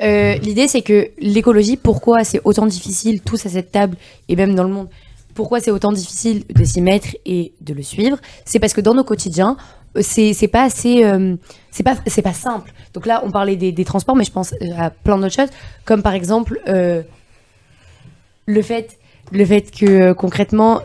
[SPEAKER 7] l'idée c'est que l'écologie, pourquoi c'est autant difficile, tous à cette table et même dans le monde, pourquoi c'est autant difficile de s'y mettre et de le suivre, c'est parce que dans nos quotidiens, c'est pas assez, c'est pas simple. Donc là, on parlait des transports, mais je pense à plein d'autres choses, comme par exemple le fait que concrètement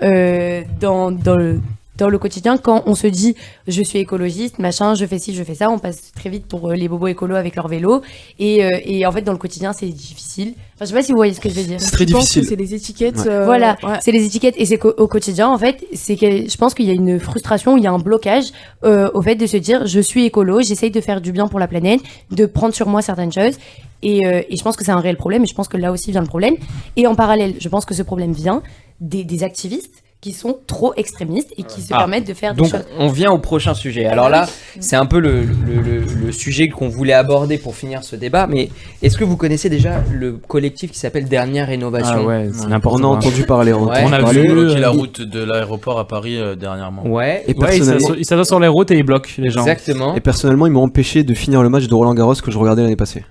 [SPEAKER 7] dans le quotidien, quand on se dit je suis écologiste, machin, je fais ci, je fais ça, on passe très vite pour les bobos écolos avec leur vélo et en fait dans le quotidien c'est difficile. Enfin, je sais pas si vous voyez ce que je veux dire.
[SPEAKER 4] C'est très
[SPEAKER 3] Je pense que
[SPEAKER 4] difficile.
[SPEAKER 3] c'est les étiquettes.
[SPEAKER 4] Ouais.
[SPEAKER 7] Voilà,
[SPEAKER 3] ouais.
[SPEAKER 7] c'est les étiquettes et c'est qu'au quotidien en fait, c'est que je pense qu'il y a une frustration, il y a un blocage au fait de se dire je suis écolo, j'essaye de faire du bien pour la planète, de prendre sur moi certaines choses et je pense que c'est un réel problème et je pense que là aussi vient le problème et en parallèle, je pense que ce problème vient des activistes qui sont trop extrémistes et qui se permettent de faire des
[SPEAKER 2] Donc
[SPEAKER 7] choses.
[SPEAKER 2] on vient au prochain sujet. Alors là, c'est un peu le sujet qu'on voulait aborder pour finir ce débat, mais est-ce que vous connaissez déjà le collectif qui s'appelle Dernière Rénovation?
[SPEAKER 6] Ah ouais, c'est n'importe
[SPEAKER 4] On a
[SPEAKER 6] quoi.
[SPEAKER 4] entendu parler.
[SPEAKER 2] Ouais.
[SPEAKER 6] On a
[SPEAKER 4] parler.
[SPEAKER 6] vu
[SPEAKER 5] bloqué la
[SPEAKER 6] euh,
[SPEAKER 5] route de l'aéroport à Paris dernièrement.
[SPEAKER 2] Ouais,
[SPEAKER 4] Et
[SPEAKER 6] Ouais,
[SPEAKER 4] personnellement,
[SPEAKER 6] ils s'assoient sur les routes et ils bloquent les gens.
[SPEAKER 2] exactement.
[SPEAKER 4] et personnellement, ils m'ont empêché de finir le match de Roland Garros que je regardais l'année passée.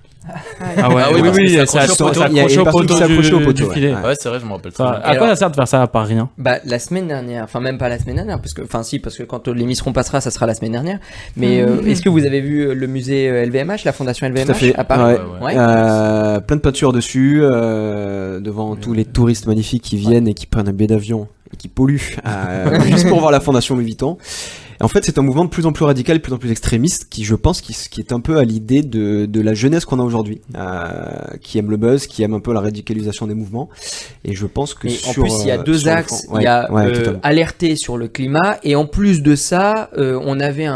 [SPEAKER 6] Ah ouais,
[SPEAKER 5] Ah oui,
[SPEAKER 6] oui,
[SPEAKER 5] parce que
[SPEAKER 6] oui,
[SPEAKER 5] c'est
[SPEAKER 6] ça
[SPEAKER 5] accroché au poteau.
[SPEAKER 4] Il y a une personne qui s'est accrochée au poteau,
[SPEAKER 6] du filet.
[SPEAKER 4] ouais.
[SPEAKER 5] Ouais, c'est vrai, je me rappelle
[SPEAKER 6] Ça,
[SPEAKER 5] ça.
[SPEAKER 6] à quoi ça sert de faire ça à part rien?
[SPEAKER 2] Bah la semaine dernière, enfin même pas la semaine dernière, parce que quand l'émission passera, ça sera la semaine dernière. Mais est-ce que vous avez vu le musée LVMH, la fondation LVMH
[SPEAKER 4] Tout à fait.
[SPEAKER 2] à Paris?
[SPEAKER 4] Ouais.
[SPEAKER 2] Ouais.
[SPEAKER 4] Plein de peintures dessus, devant tous les touristes magnifiques qui viennent et qui prennent un billet d'avion et qui polluent juste pour voir la fondation Louis Vuitton. Et en fait, c'est un mouvement de plus en plus radical, de plus en plus extrémiste, qui, je pense, qui est un peu à l'idée de la jeunesse qu'on a aujourd'hui, qui aime le buzz, qui aime un peu la radicalisation des mouvements. Et je pense que
[SPEAKER 2] Et en plus, il y a deux
[SPEAKER 4] sur le
[SPEAKER 2] axes.
[SPEAKER 4] front-
[SPEAKER 2] Il y a
[SPEAKER 4] totalement.
[SPEAKER 2] alerter sur le climat, et en plus de ça, on avait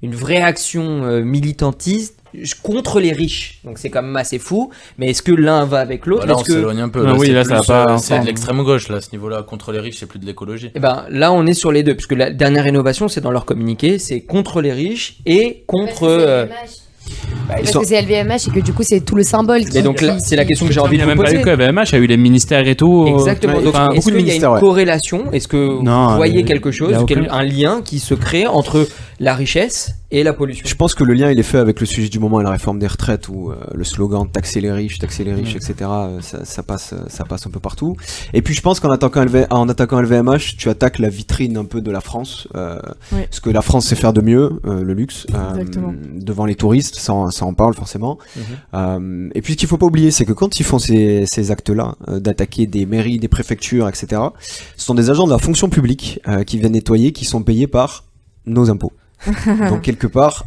[SPEAKER 2] une vraie action militantiste contre les riches. Donc c'est quand même assez fou. Mais est-ce que l'un va avec l'autre?
[SPEAKER 5] Là, on
[SPEAKER 2] Est-ce que
[SPEAKER 5] s'éloigne un peu.
[SPEAKER 6] Ah oui,
[SPEAKER 5] c'est
[SPEAKER 6] là,
[SPEAKER 5] plus,
[SPEAKER 6] ça va pas
[SPEAKER 5] c'est
[SPEAKER 6] ensemble.
[SPEAKER 5] de l'extrême gauche, là, à ce niveau-là. Contre les riches, c'est plus de l'écologie.
[SPEAKER 2] Eh ben, là, on est sur les deux, puisque la dernière rénovation, c'est dans leur communiqué, c'est contre les riches et contre.
[SPEAKER 7] Parce que c'est LVMH et que du coup c'est tout le symbole.
[SPEAKER 2] Et donc là, c'est la question que j'ai envie
[SPEAKER 6] Il
[SPEAKER 2] de
[SPEAKER 6] n'y a
[SPEAKER 2] vous
[SPEAKER 6] même pas
[SPEAKER 2] poser.
[SPEAKER 6] eu que LVMH, il y a eu les ministères et tout.
[SPEAKER 2] Exactement.
[SPEAKER 4] Ouais,
[SPEAKER 2] Donc,
[SPEAKER 4] enfin,
[SPEAKER 2] est-ce
[SPEAKER 4] beaucoup de
[SPEAKER 2] qu'il y a
[SPEAKER 4] ministères,
[SPEAKER 2] une
[SPEAKER 4] ouais.
[SPEAKER 2] corrélation? Est-ce que
[SPEAKER 6] Non,
[SPEAKER 2] vous voyez
[SPEAKER 6] il
[SPEAKER 2] quelque
[SPEAKER 6] y
[SPEAKER 2] chose,
[SPEAKER 6] a aucun-
[SPEAKER 2] un lien qui se crée entre la richesse et la pollution.
[SPEAKER 4] Je pense que le lien il est fait avec le sujet du moment et la réforme des retraites où le slogan taxer les riches, etc. Ça passe un peu partout. Et puis je pense qu'en attaquant LVMH, tu attaques la vitrine un peu de la France, ce que la France sait faire de mieux, le luxe, devant les touristes, ça en parle forcément. Et puis ce qu'il faut pas oublier, c'est que quand ils font ces actes-là, d'attaquer des mairies, des préfectures, etc., ce sont des agents de la fonction publique qui viennent nettoyer, qui sont payés par nos impôts. Donc quelque part,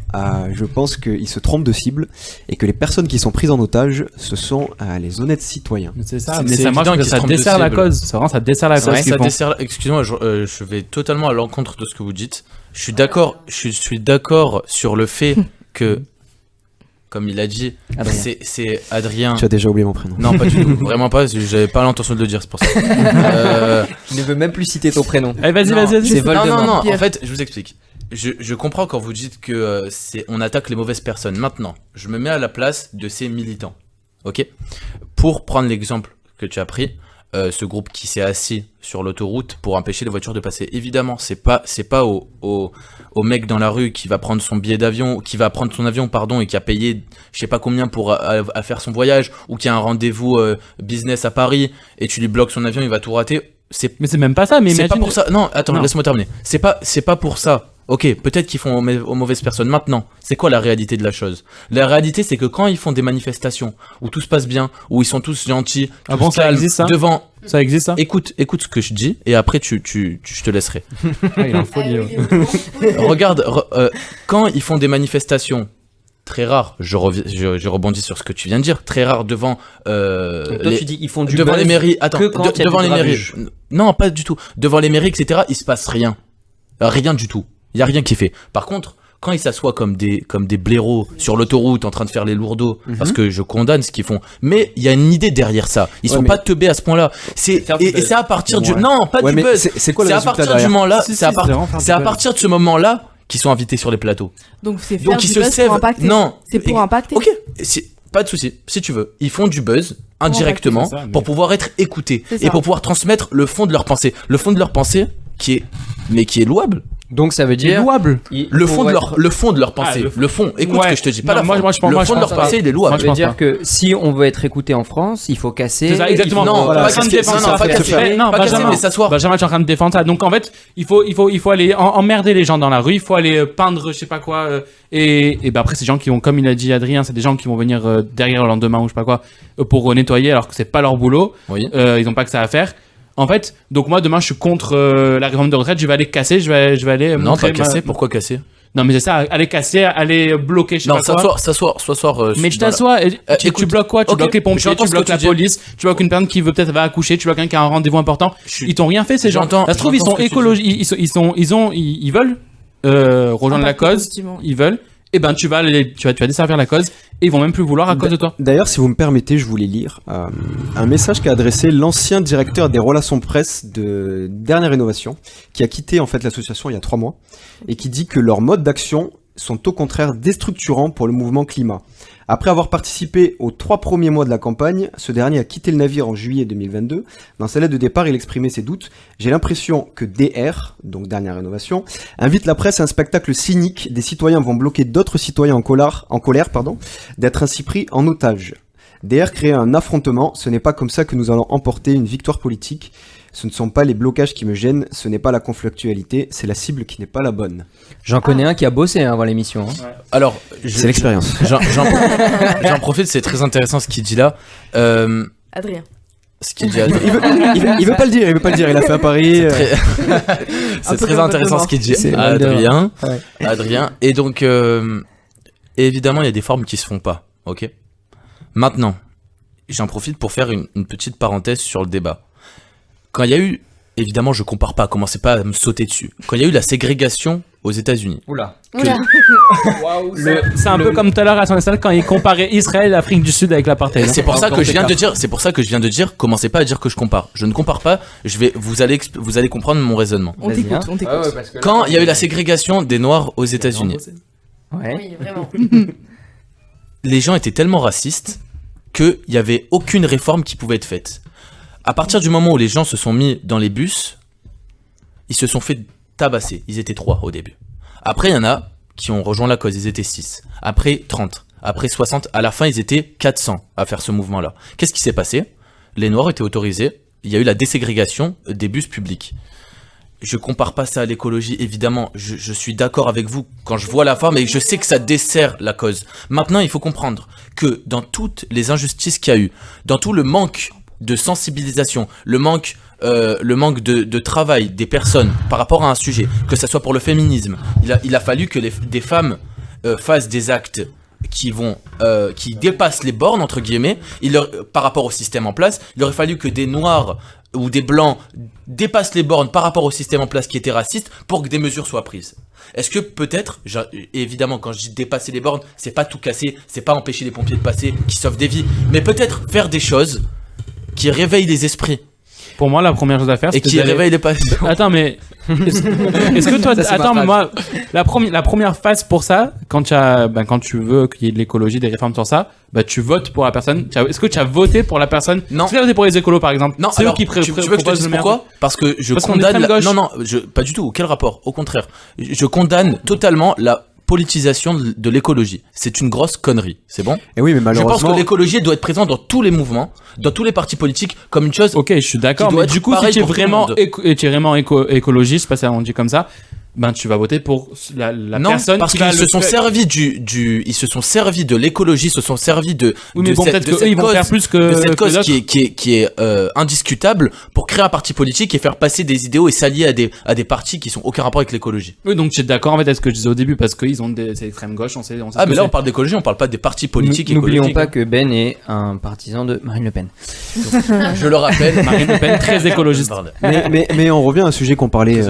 [SPEAKER 4] je pense qu'ils se trompent de cible et que les personnes qui sont prises en otage, ce sont les honnêtes citoyens.
[SPEAKER 6] C'est ça, mais ça marche que ça dessert la cause. C'est vraiment ça dessert la cause.
[SPEAKER 5] Ça dessert. Excusez-moi, je vais totalement à l'encontre de ce que vous dites. Je suis d'accord sur le fait que, comme il a dit, c'est Adrien.
[SPEAKER 4] Tu as déjà oublié mon prénom.
[SPEAKER 5] Non, pas du tout. Vraiment pas. J'avais pas l'intention de le dire, c'est pour ça.
[SPEAKER 2] Il ne veut même plus citer ton prénom.
[SPEAKER 6] Allez, vas-y.
[SPEAKER 2] C'est Voldemort.
[SPEAKER 5] Non. En fait, je vous explique. Je comprends quand vous dites que on attaque les mauvaises personnes. Maintenant, je me mets à la place de ces militants. Ok ? Pour prendre l'exemple que tu as pris, ce groupe qui s'est assis sur l'autoroute pour empêcher les voitures de passer. Évidemment, c'est pas au mec dans la rue qui va prendre son billet d'avion, qui va prendre son avion, et qui a payé je sais pas combien pour à faire son voyage, ou qui a un rendez-vous business à Paris et tu lui bloques son avion, il va tout rater.
[SPEAKER 6] Mais c'est même pas ça. Mais
[SPEAKER 5] c'est
[SPEAKER 6] imagine...
[SPEAKER 5] pas pour ça. Non, attends, laisse-moi terminer. C'est pas pour ça. Ok, peut-être qu'ils font aux mauvaises personnes. Maintenant, c'est quoi la réalité de la chose ? La réalité, c'est que quand ils font des manifestations où tout se passe bien, où ils sont tous gentils, tous
[SPEAKER 6] ça
[SPEAKER 5] calmes,
[SPEAKER 6] existe, ça
[SPEAKER 5] devant.
[SPEAKER 6] Ça existe, ça ?
[SPEAKER 5] Écoute ce que je dis et après je te laisserai.
[SPEAKER 6] Il est en folie.
[SPEAKER 5] Regarde, quand ils font des manifestations très rares, je rebondis sur ce que tu viens de dire, très rares devant
[SPEAKER 2] Donc toi, tu dis ils font du
[SPEAKER 5] devant
[SPEAKER 2] buzz
[SPEAKER 5] les mairies. Attends,
[SPEAKER 2] que quand il y a
[SPEAKER 5] devant
[SPEAKER 2] du
[SPEAKER 5] les mairies.
[SPEAKER 2] grabuge.
[SPEAKER 5] Non, pas du tout. Devant les mairies, etc. Il se passe rien du tout. Il y a rien qui est fait. Par contre, quand ils s'assoient comme des blaireaux sur l'autoroute en train de faire les lourdeaux, parce que je condamne ce qu'ils font, mais il y a une idée derrière ça. Ils sont pas teubés à ce point-là. Et c'est à partir du non, pas du buzz.
[SPEAKER 4] C'est quoi le résultat
[SPEAKER 5] à partir du moment là, c'est à partir de ce moment-là qu'ils sont invités sur les plateaux.
[SPEAKER 3] Donc c'est faire
[SPEAKER 5] Donc
[SPEAKER 3] du
[SPEAKER 5] ils se
[SPEAKER 3] buzz
[SPEAKER 5] sèvent.
[SPEAKER 3] pour impacter.
[SPEAKER 5] Non,
[SPEAKER 3] C'est pour impacter.
[SPEAKER 5] OK, pas de souci, si tu veux. Ils font du buzz indirectement
[SPEAKER 6] c'est ça, mais-
[SPEAKER 5] pour pouvoir être écoutés
[SPEAKER 3] C'est ça.
[SPEAKER 5] et pour pouvoir transmettre le fond de leur pensée. Le fond de leur pensée qui est louable.
[SPEAKER 2] Donc ça veut dire
[SPEAKER 6] louable.
[SPEAKER 5] Le fond de leur pensée. Le fond. Écoute ce que je te dis. Pas la
[SPEAKER 6] moi,
[SPEAKER 5] forme.
[SPEAKER 6] je pense-
[SPEAKER 5] Le
[SPEAKER 6] moi,
[SPEAKER 5] fond
[SPEAKER 6] je
[SPEAKER 5] de leur
[SPEAKER 6] pense pas.
[SPEAKER 5] pensée, il est louable.
[SPEAKER 6] Moi,
[SPEAKER 2] ça veut
[SPEAKER 6] pense
[SPEAKER 2] dire
[SPEAKER 6] pas.
[SPEAKER 2] que si on veut être écouté en France, il faut casser.
[SPEAKER 6] C'est ça, exactement.
[SPEAKER 5] Non,
[SPEAKER 6] Voilà,
[SPEAKER 5] pas
[SPEAKER 6] c'est
[SPEAKER 5] casser,
[SPEAKER 6] défendre ça.
[SPEAKER 5] pas casser.
[SPEAKER 6] Non,
[SPEAKER 5] Pas casser,
[SPEAKER 6] Benjamin.
[SPEAKER 5] mais s'asseoir.
[SPEAKER 6] Benjamin, tu es en train de défendre ça. Donc en fait, il faut aller emmerder les gens dans la rue, il faut aller peindre, je sais pas quoi. Et ben après, ces gens qui vont, comme il a dit Adrien, c'est des gens qui vont venir derrière le lendemain ou je sais pas quoi pour nettoyer, alors que c'est pas leur boulot.
[SPEAKER 5] Oui.
[SPEAKER 6] Ils ont pas que ça à faire. En fait, donc moi demain, je suis contre la réforme de retraite. Je vais aller casser, je vais aller.
[SPEAKER 5] Non,
[SPEAKER 6] montrer
[SPEAKER 5] pas casser. Pourquoi casser?
[SPEAKER 6] Non, mais c'est ça, aller casser, aller bloquer, je sais
[SPEAKER 5] Non,
[SPEAKER 6] pas quoi.
[SPEAKER 5] s'asseoir.
[SPEAKER 6] Mais tu t'assois, tu
[SPEAKER 5] écoute,
[SPEAKER 6] bloques quoi? Tu
[SPEAKER 5] ok,
[SPEAKER 6] bloques les pompiers,
[SPEAKER 5] j'entends
[SPEAKER 6] tu
[SPEAKER 5] ce que
[SPEAKER 6] bloques
[SPEAKER 5] tu
[SPEAKER 6] la
[SPEAKER 5] dis.
[SPEAKER 6] police, tu bloques une personne qui veut peut-être va accoucher, tu bloques quelqu'un qui a un rendez-vous important. Ils t'ont rien fait, ces gens.
[SPEAKER 5] J'entends-
[SPEAKER 6] Ça se trouve, ils
[SPEAKER 5] j'entends
[SPEAKER 6] sont
[SPEAKER 5] ce que tu
[SPEAKER 6] écologiques, ils veulent rejoindre la
[SPEAKER 3] Impacter
[SPEAKER 6] cause,
[SPEAKER 3] positivement.
[SPEAKER 6] ils veulent. Et ben, tu vas desservir la cause et ils vont même plus vouloir à cause de toi.
[SPEAKER 4] D'ailleurs, si vous me permettez, je voulais lire un message qu'a adressé l'ancien directeur des relations presse de Dernière Rénovation, qui a quitté en fait l'association il y a 3 mois, et qui dit que leurs modes d'action sont au contraire déstructurants pour le mouvement climat. Après avoir participé aux 3 premiers mois de la campagne, ce dernier a quitté le navire en juillet 2022. Dans sa lettre de départ, il exprimait ses doutes. J'ai l'impression que DR, donc Dernière Rénovation, invite la presse à un spectacle cynique. Des citoyens vont bloquer d'autres citoyens en colère, d'être ainsi pris en otage. DR crée un affrontement. Ce n'est pas comme ça que nous allons emporter une victoire politique. Ce ne sont pas les blocages qui me gênent, ce n'est pas la conflictualité, c'est la cible qui n'est pas la bonne.
[SPEAKER 2] J'en connais un qui a bossé avant l'émission. Hein.
[SPEAKER 5] Alors,
[SPEAKER 4] C'est l'expérience.
[SPEAKER 5] J'en profite, c'est très intéressant ce qu'il dit là.
[SPEAKER 3] Adrien.
[SPEAKER 5] Ce qu'il dit.
[SPEAKER 4] Il veut pas le dire, il a fait à Paris.
[SPEAKER 5] C'est
[SPEAKER 3] peu
[SPEAKER 5] très
[SPEAKER 3] comme
[SPEAKER 5] intéressant
[SPEAKER 3] Voldemort.
[SPEAKER 5] ce qu'il dit.
[SPEAKER 2] C'est Voldemort.
[SPEAKER 5] Adrien. Et donc, évidemment, il y a des formes qui se font pas. Ok. Maintenant, j'en profite pour faire une petite parenthèse sur le débat. Quand il y a eu, évidemment, je compare pas, commencez pas à me sauter dessus. Quand il y a eu la ségrégation aux États-Unis.
[SPEAKER 2] Oula.
[SPEAKER 7] Oula.
[SPEAKER 6] C'est un peu comme tout à l'heure à l'Assemblée nationale quand ils comparaient Israël et l'Afrique du Sud avec l'apartheid.
[SPEAKER 5] C'est pour ça que je viens de dire. C'est pour ça que je viens de dire. Commencez pas à dire que je compare. Je ne compare pas. Vous allez comprendre mon raisonnement.
[SPEAKER 3] On
[SPEAKER 2] Vas-y,
[SPEAKER 3] t'écoute,
[SPEAKER 2] hein.
[SPEAKER 3] on t'écoute.
[SPEAKER 2] Parce que là,
[SPEAKER 5] Quand il y a eu la ségrégation des Noirs aux États-Unis,
[SPEAKER 2] Ouais.
[SPEAKER 7] Oui, vraiment.
[SPEAKER 5] les gens étaient tellement racistes qu'il y avait aucune réforme qui pouvait être faite. À partir du moment où les gens se sont mis dans les bus, ils se sont fait tabasser. Ils étaient 3 au début. Après, il y en a qui ont rejoint la cause, ils étaient 6. Après, 30. Après, 60. À la fin, ils étaient 400 à faire ce mouvement-là. Qu'est-ce qui s'est passé? Les Noirs étaient autorisés. Il y a eu la déségrégation des bus publics. Je compare pas ça à l'écologie, évidemment. Je suis d'accord avec vous quand je vois la forme et je sais que ça dessert la cause. Maintenant, il faut comprendre que dans toutes les injustices qu'il y a eu, dans tout le manque de sensibilisation, le manque de travail des personnes par rapport à un sujet, que ça soit pour le féminisme, il a fallu que des femmes fassent des actes qui dépassent les bornes, entre guillemets, par rapport au système en place. Il aurait fallu que des Noirs ou des Blancs dépassent les bornes par rapport au système en place qui était raciste pour que des mesures soient prises. Est-ce que peut-être, évidemment quand je dis dépasser les bornes, c'est pas tout casser, c'est pas empêcher les pompiers de passer, qui sauvent des vies, mais peut-être faire des choses qui réveillent les esprits.
[SPEAKER 6] Pour moi, la première chose à faire,
[SPEAKER 5] c'est qui réveille les passions.
[SPEAKER 6] Attends, mais est-ce que toi, moi, la première phase pour ça, quand tu veux qu'il y ait de l'écologie, des réformes sur ça, tu votes pour la personne. Est-ce que tu as voté pour la personne?
[SPEAKER 5] Non.
[SPEAKER 6] Est-ce que tu as voté pour les écolos, par exemple?
[SPEAKER 5] Non.
[SPEAKER 6] C'est
[SPEAKER 5] alors,
[SPEAKER 6] eux qui
[SPEAKER 5] tu veux que je te dise pourquoi? Parce que je condamne. Non, pas du tout. Quel rapport? Au contraire, je condamne totalement la politisation de l'écologie. C'est une grosse connerie, c'est bon?
[SPEAKER 4] Et oui, mais malheureusement...
[SPEAKER 5] Je pense que l'écologie doit être présente dans tous les mouvements, dans tous les partis politiques, comme une chose...
[SPEAKER 6] Ok, je suis d'accord, mais du coup, si tu es vraiment écologiste, pas ça on dit comme ça, tu vas voter pour la personne
[SPEAKER 5] parce qu'ils se sont servis ils se sont servis de l'écologie, se sont servis de cette cause qui est indiscutable pour créer un parti politique et faire passer des idéaux et s'allier à des partis qui sont aucun rapport avec l'écologie.
[SPEAKER 6] Oui, donc tu es d'accord en fait avec ce que je disais au début parce qu'ils ont c'est l'extrême gauche, on sait
[SPEAKER 5] mais là on parle d'écologie, on parle pas des partis politiques écologiques.
[SPEAKER 2] N'oublions pas que Ben est un partisan de Marine Le Pen.
[SPEAKER 5] Je le rappelle,
[SPEAKER 6] Marine Le Pen très écologiste.
[SPEAKER 4] mais on revient à un sujet qu'on parlait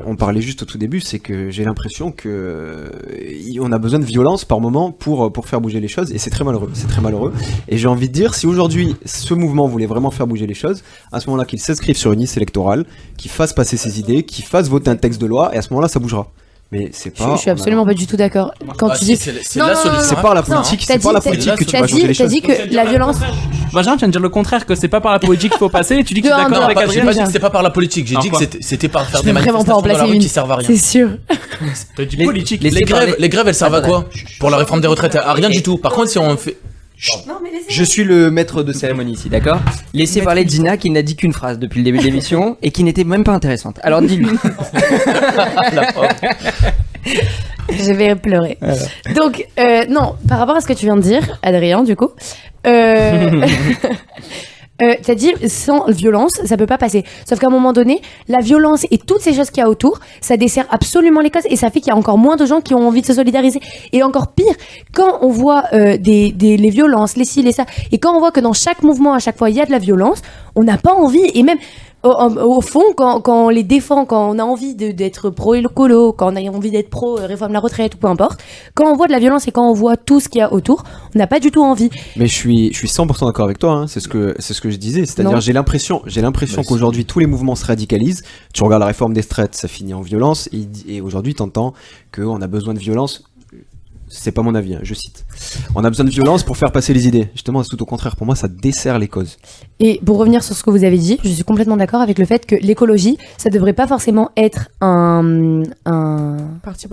[SPEAKER 4] on parlait juste au tout début, c'est que j'ai l'impression que on a besoin de violence par moment pour faire bouger les choses, et c'est très malheureux, et j'ai envie de dire, si aujourd'hui ce mouvement voulait vraiment faire bouger les choses, à ce moment-là qu'il s'inscrive sur une liste électorale, qu'il fasse passer ses idées, qu'il fasse voter un texte de loi, et à ce moment-là ça bougera. Mais c'est pas.
[SPEAKER 7] Je suis absolument pas du tout d'accord. Quand tu dis
[SPEAKER 5] c'est la solution.
[SPEAKER 4] C'est pas la politique, c'est pas la politique que tu vas changer les choses.
[SPEAKER 7] T'as dit que la violence.
[SPEAKER 6] Benjamin, tu viens de dire le contraire, que c'est pas par la politique qu'il faut passer, et tu dis que tu es d'accord avec Adrien.
[SPEAKER 5] J'ai pas dit que c'était pas par la politique, j'ai dit que c'était par faire des manifestations dans la rue qui servent à rien.
[SPEAKER 7] C'est sûr.
[SPEAKER 6] T'as dit politique.
[SPEAKER 5] Les grèves, elles servent à quoi? Pour la réforme des retraites, à rien du tout. Par contre, si on fait...
[SPEAKER 2] Je suis le maître de cérémonie ici, d'accord? Laissez parler Dina qui n'a dit qu'une phrase depuis le début de l'émission et qui n'était même pas intéressante. Alors dis-lui.
[SPEAKER 7] Je vais pleurer. Voilà. Donc, non, par rapport à ce que tu viens de dire, Adrien, du coup, t'as dit sans violence, ça peut pas passer. Sauf qu'à un moment donné, la violence et toutes ces choses qu'il y a autour, ça dessert absolument les causes et ça fait qu'il y a encore moins de gens qui ont envie de se solidariser. Et encore pire, quand on voit les violences, les ci, les ça, et quand on voit que dans chaque mouvement, à chaque fois, il y a de la violence, on n'a pas envie, et même... Au fond, quand on les défend, quand on a envie d'être pro-écolo, quand on a envie d'être pro-réforme de la retraite ou peu importe, quand on voit de la violence et quand on voit tout ce qu'il y a autour, on n'a pas du tout envie.
[SPEAKER 4] Mais je suis 100% d'accord avec toi, hein. C'est ce que je disais, c'est-à-dire j'ai l'impression qu'aujourd'hui tous les mouvements se radicalisent. Tu regardes la réforme des retraites, ça finit en violence, et aujourd'hui t'entends qu'on a besoin de violence. C'est pas mon avis, hein, je cite. On a besoin de violence pour faire passer les idées. Justement, c'est tout au contraire. Pour moi, ça dessert les causes.
[SPEAKER 7] Et pour revenir sur ce que vous avez dit, je suis complètement d'accord avec le fait que l'écologie, ça devrait pas forcément être un parti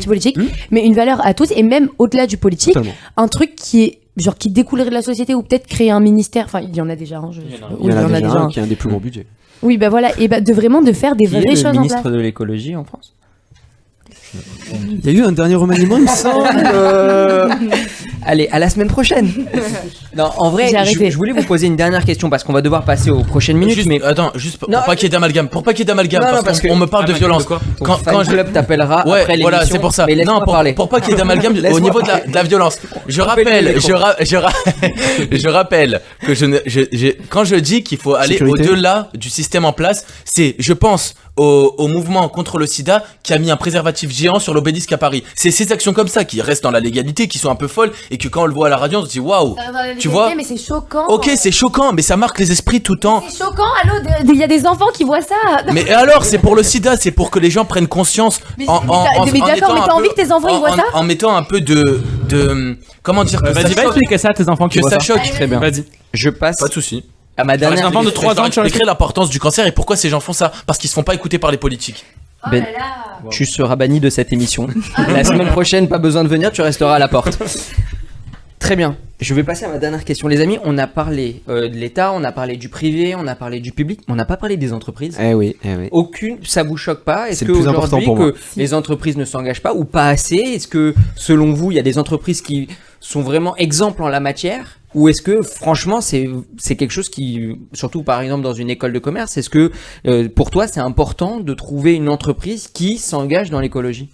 [SPEAKER 7] politique, mais une valeur à tous, et même au-delà du politique, totalement. Un truc qui découlerait de la société, ou peut-être créer un ministère. Enfin, il y en a déjà.
[SPEAKER 4] Il y en a déjà un qui a un des plus gros budgets.
[SPEAKER 7] Oui, bah voilà, et de faire des vraies choses en place.
[SPEAKER 2] Le ministre de l'écologie en France.
[SPEAKER 4] Il y a eu un dernier remaniement, il me semble.
[SPEAKER 2] Allez, à la semaine prochaine. Non, en vrai, je voulais vous poser une dernière question parce qu'on va devoir passer aux prochaines minutes.
[SPEAKER 5] Attends, juste pour pas qu'il y ait d'amalgame. Parce qu'on me parle de violence.
[SPEAKER 2] Quand Club t'appellera après l'émission.
[SPEAKER 5] Voilà, c'est pour ça.
[SPEAKER 2] Mais
[SPEAKER 5] non, pour pas qu'il y ait d'amalgame au niveau de la violence. Je rappelle que quand je dis qu'il faut aller au-delà du système en place, c'est, je pense, au mouvement contre le sida qui a mis un préservatif géant sur l'obélisque à Paris. C'est ces actions comme ça qui restent dans la légalité, qui sont un peu folles, et que quand on le voit à la radio, on se dit waouh. Tu vois?
[SPEAKER 7] Mais c'est choquant.
[SPEAKER 5] Ok, c'est choquant, mais ça marque les esprits tout le temps.
[SPEAKER 7] C'est choquant, allô, il y a des enfants qui voient ça.
[SPEAKER 5] Mais alors, c'est pour le sida, c'est pour que les gens prennent conscience.
[SPEAKER 7] Mais d'accord, mais t'as envie que tes enfants ils voient ça?
[SPEAKER 5] En mettant un peu de comment dire que
[SPEAKER 6] vas-y, va expliquer ça à tes enfants
[SPEAKER 5] que ça choque.
[SPEAKER 2] Très bien.
[SPEAKER 6] Vas-y.
[SPEAKER 2] Je passe.
[SPEAKER 5] Pas de souci.
[SPEAKER 2] À ma dernière
[SPEAKER 6] enfant de 3 ans, tu
[SPEAKER 5] expliquerai l'importance du cancer et pourquoi ces gens font ça, parce qu'ils se font pas écouter par les politiques.
[SPEAKER 2] Ben, tu seras banni de cette émission. La semaine prochaine, pas besoin de venir, tu resteras à la porte. Très bien. Je vais passer à ma dernière question. Les amis, on a parlé de l'État, on a parlé du privé, on a parlé du public, mais on n'a pas parlé des entreprises.
[SPEAKER 4] Eh oui.
[SPEAKER 2] Aucune, ça vous choque pas? Est-ce
[SPEAKER 4] C'est
[SPEAKER 2] que
[SPEAKER 4] le plus important
[SPEAKER 2] aujourd'hui
[SPEAKER 4] pour moi.
[SPEAKER 2] que les entreprises ne s'engagent pas ou pas assez? Est-ce que selon vous, il y a des entreprises qui sont vraiment exemples en la matière? Ou est-ce que franchement c'est quelque chose qui, surtout par exemple dans une école de commerce, est-ce que pour toi c'est important de trouver une entreprise qui s'engage dans l'écologie?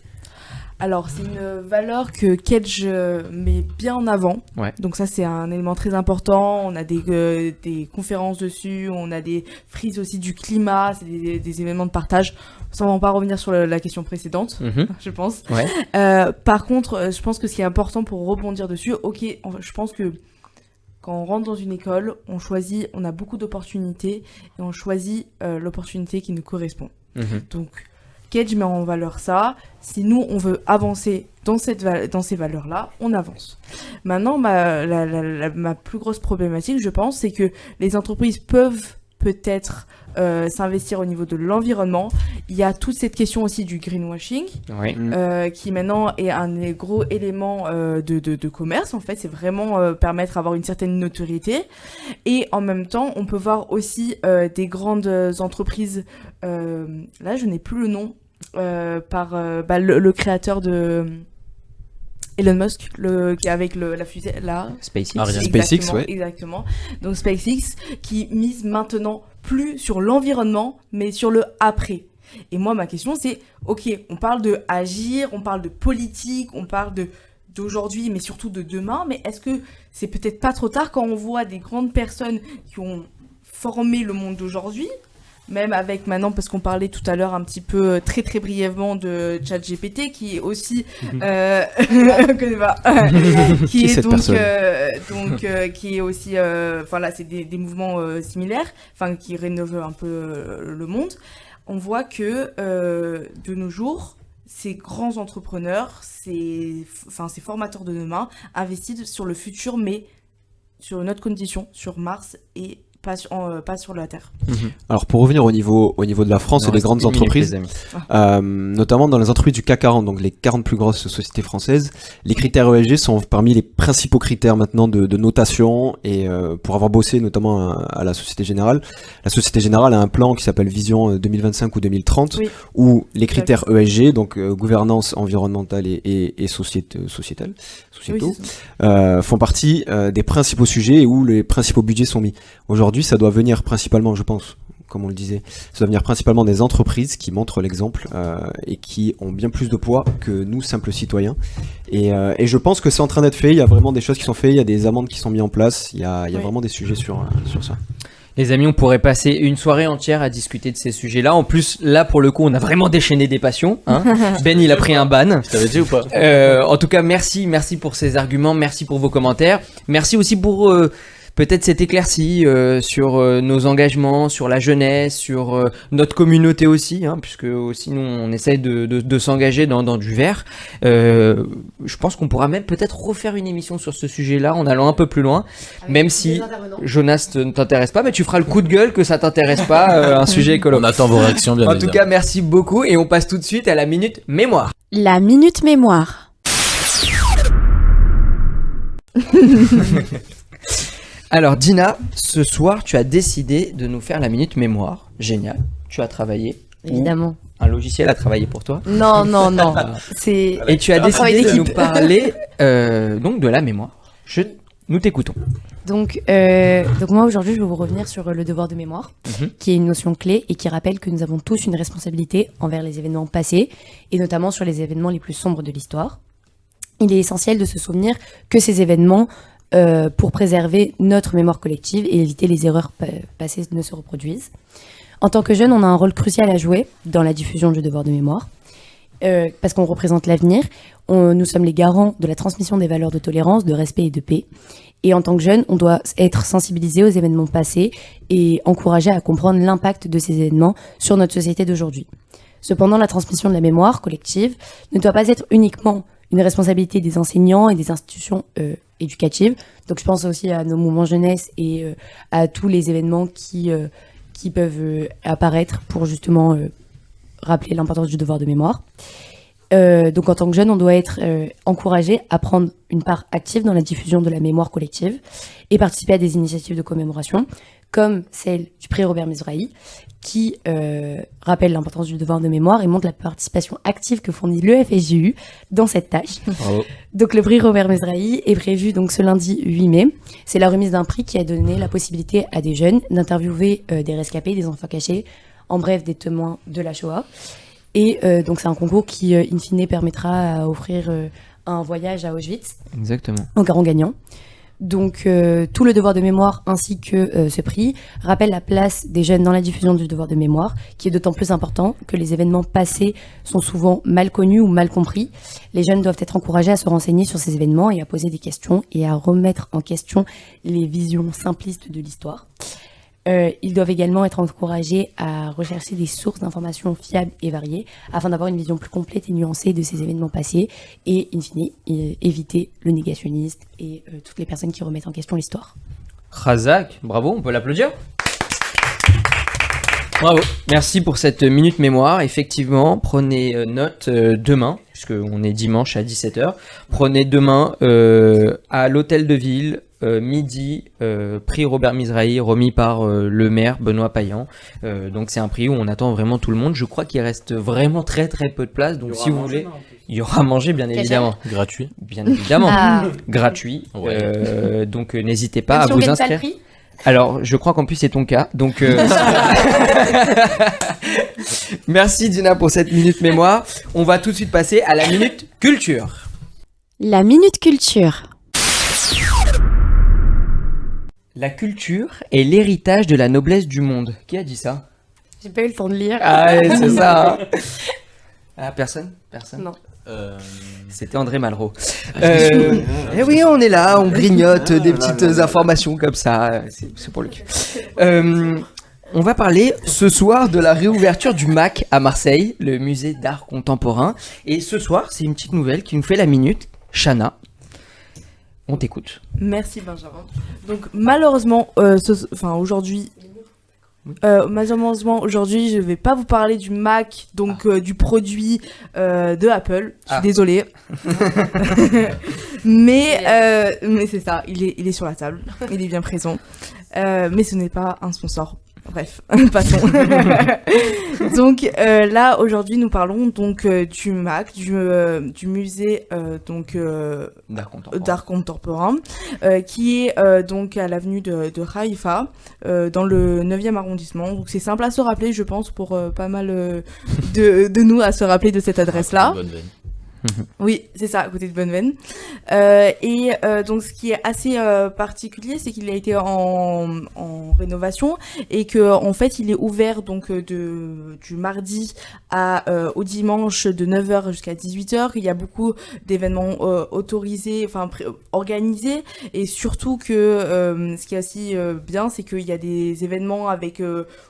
[SPEAKER 3] Alors, c'est une valeur que Kedge met bien en avant.
[SPEAKER 2] Ouais.
[SPEAKER 3] Donc ça, c'est un élément très important. On a des conférences dessus, on a des frises aussi du climat, c'est des événements de partage. Ça, on va pas revenir sur la question précédente, je pense.
[SPEAKER 2] Ouais.
[SPEAKER 3] Par contre, je pense que ce qui est important pour rebondir dessus, je pense que quand on rentre dans une école, on a beaucoup d'opportunités et on choisit l'opportunité qui nous correspond. Donc, Kedge met en valeur ça. Si nous, on veut avancer dans ces valeurs-là, on avance. Maintenant, ma plus grosse problématique, je pense, c'est que les entreprises peuvent peut-être s'investir au niveau de l'environnement. Il y a toute cette question aussi du greenwashing, qui maintenant est un gros élément de commerce. En fait, c'est vraiment permettre d'avoir une certaine notoriété. Et en même temps, on peut voir aussi des grandes entreprises. Là, je n'ai plus le nom. Le créateur de Elon Musk, qui avec la fusée là.
[SPEAKER 4] SpaceX, ouais.
[SPEAKER 3] Exactement. Donc SpaceX qui mise maintenant plus sur l'environnement, mais sur le après. Et moi, ma question, c'est, ok, on parle de agir, on parle de politique, on parle d'aujourd'hui, mais surtout de demain. Mais est-ce que c'est peut-être pas trop tard quand on voit des grandes personnes qui ont formé le monde d'aujourd'hui? Même avec maintenant, parce qu'on parlait tout à l'heure un petit peu très très brièvement de ChatGPT, qui est aussi qui est donc qui est aussi c'est des mouvements similaires, qui rénovent un peu le monde. On voit que de nos jours, ces grands entrepreneurs, ces formateurs de demain investissent sur le futur, mais sur une autre condition, sur Mars et pas sur la Terre.
[SPEAKER 4] Alors pour revenir au niveau de la France et des grandes entreprises, notamment dans les entreprises du CAC 40, donc les 40 plus grosses sociétés françaises, les critères ESG sont parmi les principaux critères maintenant de notation. Et pour avoir bossé notamment à la Société Générale, a un plan qui s'appelle Vision 2025 ou 2030, où les critères ESG, donc gouvernance environnementale et sociétaux, font partie des principaux sujets où les principaux budgets sont mis. Aujourd'hui, ça doit venir principalement, je pense, comme on le disait, ça doit venir principalement des entreprises qui montrent l'exemple et qui ont bien plus de poids que nous, simples citoyens. Et je pense que c'est en train d'être fait, il y a vraiment des choses qui sont faites, il y a des amendes qui sont mises en place, il y a vraiment des sujets sur ça.
[SPEAKER 2] Les amis, on pourrait passer une soirée entière à discuter de ces sujets-là. En plus, là, pour le coup, on a vraiment déchaîné des passions. Ben, il a pris un ban.
[SPEAKER 5] Je t'avais dit ou pas?
[SPEAKER 2] En tout cas, merci pour ces arguments, merci pour vos commentaires. Merci aussi pour peut-être cette éclaircie sur nos engagements, sur la jeunesse, sur notre communauté aussi, puisque aussi nous on essaye de s'engager dans du vert. Je pense qu'on pourra même peut-être refaire une émission sur ce sujet-là en allant un peu plus loin, même si Jonas ne t'intéresse pas, mais tu feras le coup de gueule que ça t'intéresse pas, un sujet écolo.
[SPEAKER 5] On attend vos réactions bien évidemment.
[SPEAKER 2] En tout cas, merci beaucoup et on passe tout de suite à la minute mémoire.
[SPEAKER 1] La minute mémoire.
[SPEAKER 2] Alors Dina, ce soir tu as décidé de nous faire la minute mémoire. Génial. Tu as travaillé.
[SPEAKER 7] Évidemment.
[SPEAKER 2] Un logiciel a travaillé pour toi.
[SPEAKER 7] Non.
[SPEAKER 2] Et tu as décidé de nous parler donc de la mémoire. Nous t'écoutons.
[SPEAKER 7] Donc moi aujourd'hui je vais vous revenir sur le devoir de mémoire, qui est une notion clé et qui rappelle que nous avons tous une responsabilité envers les événements passés et notamment sur les événements les plus sombres de l'histoire. Il est essentiel de se souvenir que ces événements pour préserver notre mémoire collective et éviter les erreurs passées ne se reproduisent. En tant que jeunes, on a un rôle crucial à jouer dans la diffusion du devoir de mémoire, parce qu'on représente l'avenir. Nous sommes les garants de la transmission des valeurs de tolérance, de respect et de paix. Et en tant que jeunes, on doit être sensibilisés aux événements passés et encouragés à comprendre l'impact de ces événements sur notre société d'aujourd'hui. Cependant, la transmission de la mémoire collective ne doit pas être uniquement une responsabilité des enseignants et des institutions éducatives. Donc je pense aussi à nos mouvements jeunesse et à tous les événements qui peuvent apparaître pour justement rappeler l'importance du devoir de mémoire. Donc en tant que jeune, on doit être encouragé à prendre une part active dans la diffusion de la mémoire collective et participer à des initiatives de commémoration, comme celle du prix Robert Mizrahi, qui rappelle l'importance du devoir de mémoire et montre la participation active que fournit le FSJU dans cette tâche.
[SPEAKER 5] Bravo.
[SPEAKER 7] Donc le prix Robert Mizrahi est prévu donc ce lundi 8 mai. C'est la remise d'un prix qui a donné la possibilité à des jeunes d'interviewer des rescapés, des enfants cachés, en bref des témoins de la Shoah. Et donc c'est un concours qui, in fine, permettra d'offrir un voyage à Auschwitz.
[SPEAKER 2] Exactement.
[SPEAKER 7] En garant gagnant. Donc tout le devoir de mémoire ainsi que ce prix rappelle la place des jeunes dans la diffusion du devoir de mémoire, qui est d'autant plus important que les événements passés sont souvent mal connus ou mal compris. Les jeunes doivent être encouragés à se renseigner sur ces événements et à poser des questions et à remettre en question les visions simplistes de l'histoire. Ils doivent également être encouragés à rechercher des sources d'informations fiables et variées afin d'avoir une vision plus complète et nuancée de ces événements passés et, in fine, éviter le négationniste et toutes les personnes qui remettent en question l'histoire.
[SPEAKER 2] Razak, bravo, on peut l'applaudir. Bravo. Merci pour cette minute mémoire. Effectivement, prenez note demain, puisqu'on est dimanche à 17h. Prenez demain à l'hôtel de ville, midi, prix Robert Mizrahi remis par le maire Benoît Payan. Donc c'est un prix où on attend vraiment tout le monde. Je crois qu'il reste vraiment très très peu de place. Donc si vous voulez, il y aura à manger bien évidemment.
[SPEAKER 5] Gratuit.
[SPEAKER 2] Bien évidemment.
[SPEAKER 7] Gratuit.
[SPEAKER 2] Donc n'hésitez pas
[SPEAKER 7] Même
[SPEAKER 2] à
[SPEAKER 7] si on
[SPEAKER 2] vous
[SPEAKER 7] gagne pas le
[SPEAKER 2] inscrire.
[SPEAKER 7] prix.
[SPEAKER 2] Alors, je crois qu'en plus c'est ton cas, donc merci Dina pour cette minute mémoire. On va tout de suite passer à la minute culture.
[SPEAKER 1] La minute culture.
[SPEAKER 2] La culture est l'héritage de la noblesse du monde. Qui a dit ça?
[SPEAKER 7] J'ai pas eu le temps de lire.
[SPEAKER 2] Ah ouais, c'est ça. Ah, personne?
[SPEAKER 7] Non.
[SPEAKER 2] C'était André Malraux. Eh oui, on est là, on grignote des petites informations comme ça. C'est pour le cul. On va parler ce soir de la réouverture du MAC à Marseille, le musée d'art contemporain. Et ce soir, c'est une petite nouvelle qui nous fait la minute. Chana, on t'écoute.
[SPEAKER 3] Merci Benjamin. Donc malheureusement, aujourd'hui, je vais pas vous parler du Mac, donc du produit de Apple. Je suis désolée. mais c'est ça, il est sur la table, il est bien présent. Mais ce n'est pas un sponsor. Bref, passons. Donc là aujourd'hui nous parlons donc du MAC, du musée d'art contemporain, qui est donc à l'avenue de Haïfa, dans le 9e arrondissement. Donc c'est simple à se rappeler, je pense, pour pas mal de nous à se rappeler de cette adresse-là.
[SPEAKER 5] Bonne veine.
[SPEAKER 3] Oui, c'est ça, à côté de Bonneveine. Donc, ce qui est assez particulier, c'est qu'il a été en rénovation et que en fait, il est ouvert donc du mardi au dimanche de 9h jusqu'à 18h. Il y a beaucoup d'événements autorisés, organisés, et surtout que ce qui est aussi bien, c'est qu'il y a des événements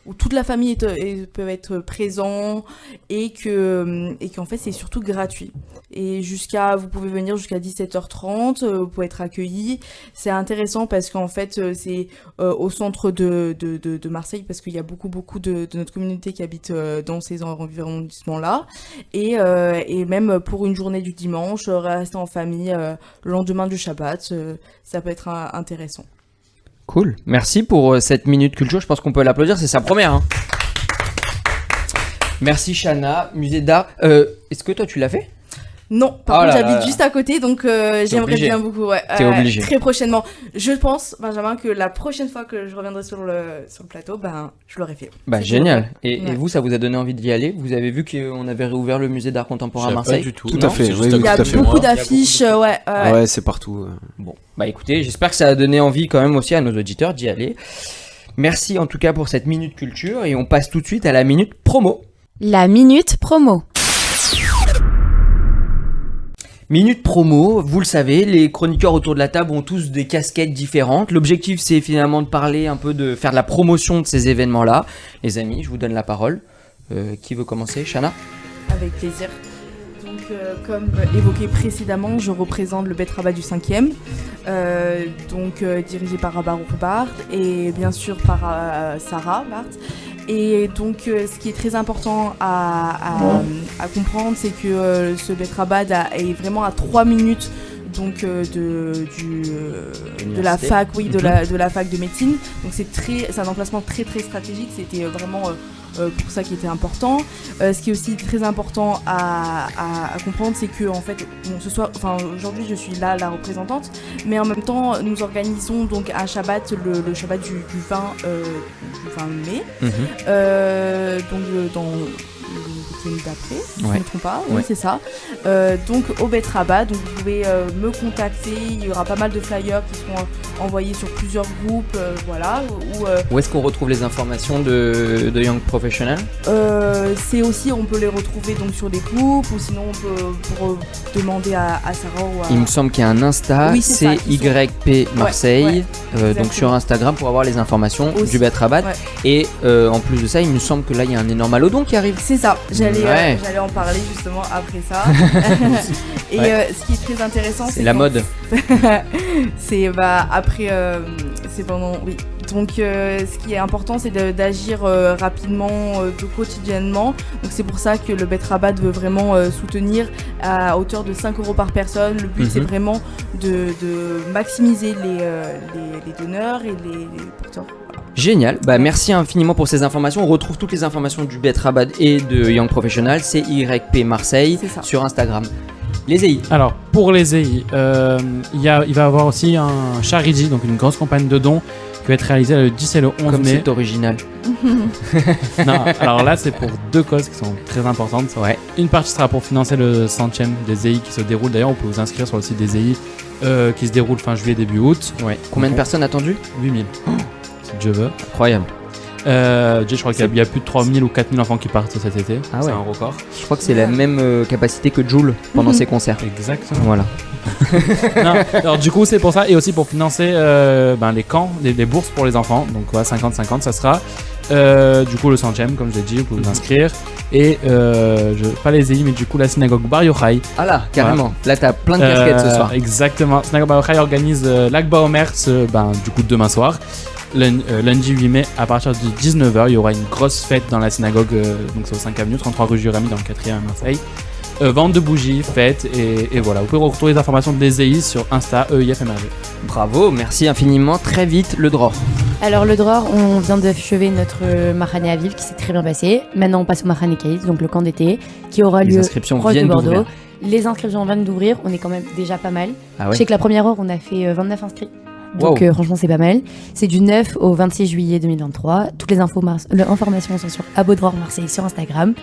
[SPEAKER 3] où toute la famille peut être présent et qu'en fait, c'est surtout gratuit. Et vous pouvez venir jusqu'à 17h30, vous pouvez être accueillis. C'est intéressant parce qu'en fait, c'est au centre de Marseille, parce qu'il y a beaucoup de notre communauté qui habite dans ces environnements-là. Et même pour une journée du dimanche, rester en famille le lendemain du Shabbat, ça peut être intéressant.
[SPEAKER 2] Cool. Merci pour cette minute culture. Je pense qu'on peut l'applaudir, c'est sa première. Hein. Merci Chana, musée d'art. Est-ce que toi tu l'as fait?
[SPEAKER 3] Non, par contre j'habite juste à côté, donc j'aimerais bien beaucoup. Ouais.
[SPEAKER 2] T'es obligé.
[SPEAKER 3] Très prochainement. Je pense, Benjamin, que la prochaine fois que je reviendrai sur le plateau, je l'aurais fait.
[SPEAKER 2] Bah génial. Et vous, ça vous a donné envie d'y aller? Vous avez vu qu'on avait réouvert le musée d'art contemporain à Marseille?
[SPEAKER 5] Pas du tout.
[SPEAKER 4] Tout à fait.
[SPEAKER 3] Il y a beaucoup d'affiches,
[SPEAKER 4] ouais, c'est partout.
[SPEAKER 2] Bon, bah écoutez, j'espère que ça a donné envie quand même aussi à nos auditeurs d'y aller. Merci en tout cas pour cette minute culture et on passe tout de suite à la minute promo.
[SPEAKER 1] La minute promo.
[SPEAKER 2] Minute promo, vous le savez, les chroniqueurs autour de la table ont tous des casquettes différentes. L'objectif, c'est finalement de parler un peu, de faire de la promotion de ces événements-là. Les amis, je vous donne la parole. Qui veut commencer? Chana?
[SPEAKER 3] Avec plaisir. Donc, comme évoqué précédemment, je représente le Bet Rabat du 5e, dirigé par Baruch Barth et bien sûr par Sarah Barth. Et donc, ce qui est très important à comprendre, c'est que ce Betrabad est vraiment à 3 minutes donc de la fac, de la fac de médecine. Donc c'est un emplacement très très stratégique. C'était vraiment pour ça qui était important. Ce qui est aussi très important à comprendre, c'est que en fait, aujourd'hui je suis là la représentante, mais en même temps nous organisons donc un Shabbat, le Shabbat du 20 mai, donc dans le week-end d'après, si je ne me trompe pas, oui c'est ça. Donc au Betrabad, donc vous pouvez me contacter, il y aura pas mal de flyers qui seront envoyés sur plusieurs groupes, voilà.
[SPEAKER 2] Où est-ce qu'on retrouve les informations de Young Professional ?
[SPEAKER 3] C'est aussi, on peut les retrouver donc sur des groupes, ou sinon on peut demander à Sarah ou à...
[SPEAKER 2] Il me semble qu'il y a un Insta,
[SPEAKER 3] oui,
[SPEAKER 2] c'est YP Marseille, donc sur Instagram pour avoir les informations
[SPEAKER 3] aussi,
[SPEAKER 2] du Betrabad.
[SPEAKER 3] Ouais.
[SPEAKER 2] Et en plus de ça, il me semble que là il y a un énorme halodon qui arrive.
[SPEAKER 3] C'est ça, j'allais en parler justement après ça. Et ce qui est très intéressant, c'est
[SPEAKER 2] la mode.
[SPEAKER 3] C'est après, c'est pendant, oui. Donc ce qui est important, c'est d'agir rapidement, quotidiennement. Donc c'est pour ça que le Betrabad veut vraiment soutenir à hauteur de 5 € par personne. Le but c'est vraiment de maximiser les donneurs et les porteurs.
[SPEAKER 2] Génial, merci infiniment pour ces informations. On retrouve toutes les informations du Betrabad et de Young Professional, c'est YP Marseille sur Instagram. Les EI.
[SPEAKER 6] Alors pour les EI, il va y avoir aussi un charity, donc une grosse campagne de dons qui va être réalisée le 10 et le 11
[SPEAKER 2] Comme
[SPEAKER 6] mai.
[SPEAKER 2] c'est original.
[SPEAKER 6] Non, alors là c'est pour 2 causes qui sont très importantes.
[SPEAKER 2] Ouais.
[SPEAKER 6] Une partie sera pour financer le 100e des EI qui se déroule. D'ailleurs, on peut vous inscrire sur le site des EI qui se déroule fin juillet, début août.
[SPEAKER 2] Ouais. Combien de personnes attendues ?
[SPEAKER 6] 8000. Si Dieu veut.
[SPEAKER 2] Incroyable.
[SPEAKER 6] Je crois qu'il y a plus de 3000 ou 4000 enfants qui partent cet été.
[SPEAKER 2] Ah ouais.
[SPEAKER 6] C'est un record.
[SPEAKER 2] Je crois que c'est la même capacité que Joule pendant ses concerts.
[SPEAKER 6] Exactement.
[SPEAKER 2] Voilà.
[SPEAKER 6] Non, alors du coup c'est pour ça, et aussi pour financer les camps, les bourses pour les enfants. Donc 50-50 ça sera. Du coup le 100e comme je l'ai dit, vous pouvez vous inscrire. Et pas les EI mais du coup la synagogue Bar Yochai.
[SPEAKER 2] Ah là, carrément. Voilà. Là t'as plein de casquettes ce soir.
[SPEAKER 6] Exactement. Synagogue Bar Yochai organise l'Akba Omer du coup demain soir. Lundi 8 mai à partir de 19h, il y aura une grosse fête dans la synagogue, donc c'est au 5 avenue, 33 rue Jurami dans le 4e à Marseille. Vente de bougies, fête et voilà. Vous pouvez retrouver les informations des EI sur Insta EIFMRG.
[SPEAKER 2] Bravo, merci infiniment. Très vite, le Dror.
[SPEAKER 7] Alors le Dror, on vient d'achever notre Mahane Aviv qui s'est très bien passé. Maintenant on passe au Mahane Kaïs, donc le camp d'été, qui aura lieu proche de Bordeaux.
[SPEAKER 2] D'ouvrir.
[SPEAKER 7] Les inscriptions viennent d'ouvrir, on est quand même déjà pas mal.
[SPEAKER 2] Ah ouais.
[SPEAKER 7] Je sais que la première heure on a fait 29 inscrits. Donc
[SPEAKER 2] wow.
[SPEAKER 7] Franchement c'est pas mal. C'est du 9 au 26 juillet 2023. Toutes les informations sont sur Abodror Marseille sur Instagram.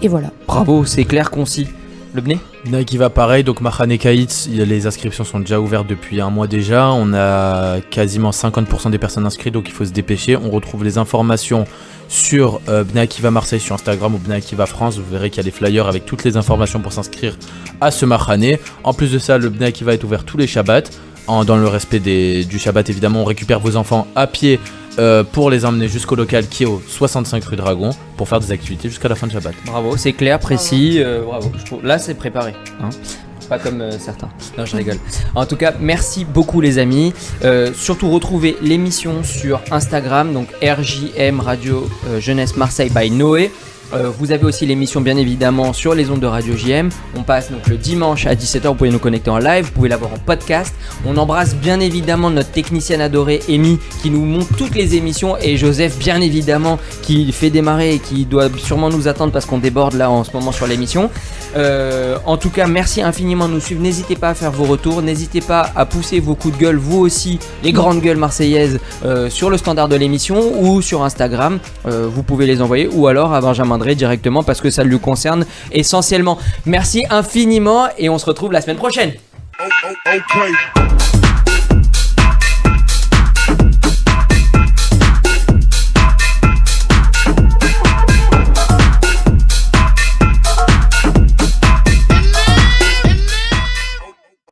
[SPEAKER 7] Et voilà.
[SPEAKER 2] Bravo, c'est clair, concis. Le Bné ?
[SPEAKER 5] Nike va pareil, donc Mahane Kaïtz, les inscriptions sont déjà ouvertes depuis un mois déjà. On a quasiment 50% des personnes inscrites, donc il faut se dépêcher. On retrouve les informations sur Bnei Akiva Marseille sur Instagram ou Bnei Akiva France. Vous verrez qu'il y a des flyers avec toutes les informations pour s'inscrire à ce Mahane. En plus de ça, le Bnei Akiva est ouvert tous les Shabbats. Dans le respect du Shabbat, évidemment, on récupère vos enfants à pied pour les emmener jusqu'au local qui est au 65 rue Dragon pour faire des activités jusqu'à la fin de Shabbat.
[SPEAKER 2] Bravo, c'est clair, précis, bravo. Là, c'est préparé. Hein, pas comme certains. Non, je rigole. En tout cas, merci beaucoup les amis. Surtout retrouvez l'émission sur Instagram, donc RJM Radio Jeunesse Marseille by Noé. Vous avez aussi l'émission bien évidemment sur les ondes de Radio JM. On passe donc le dimanche à 17h, vous pouvez nous connecter en live, vous pouvez l'avoir en podcast. On embrasse bien évidemment notre technicienne adorée Amy qui nous montre toutes les émissions et Joseph bien évidemment qui fait démarrer et qui doit sûrement nous attendre parce qu'on déborde là en ce moment sur l'émission. En tout cas merci infiniment de nous suivre, n'hésitez pas à faire vos retours, n'hésitez pas à pousser vos coups de gueule vous aussi, les grandes gueules marseillaises sur le standard de l'émission ou sur Instagram, vous pouvez les envoyer ou alors à Benjamin directement parce que ça lui concerne essentiellement. Merci infiniment et on se retrouve la semaine prochaine.
[SPEAKER 8] Okay.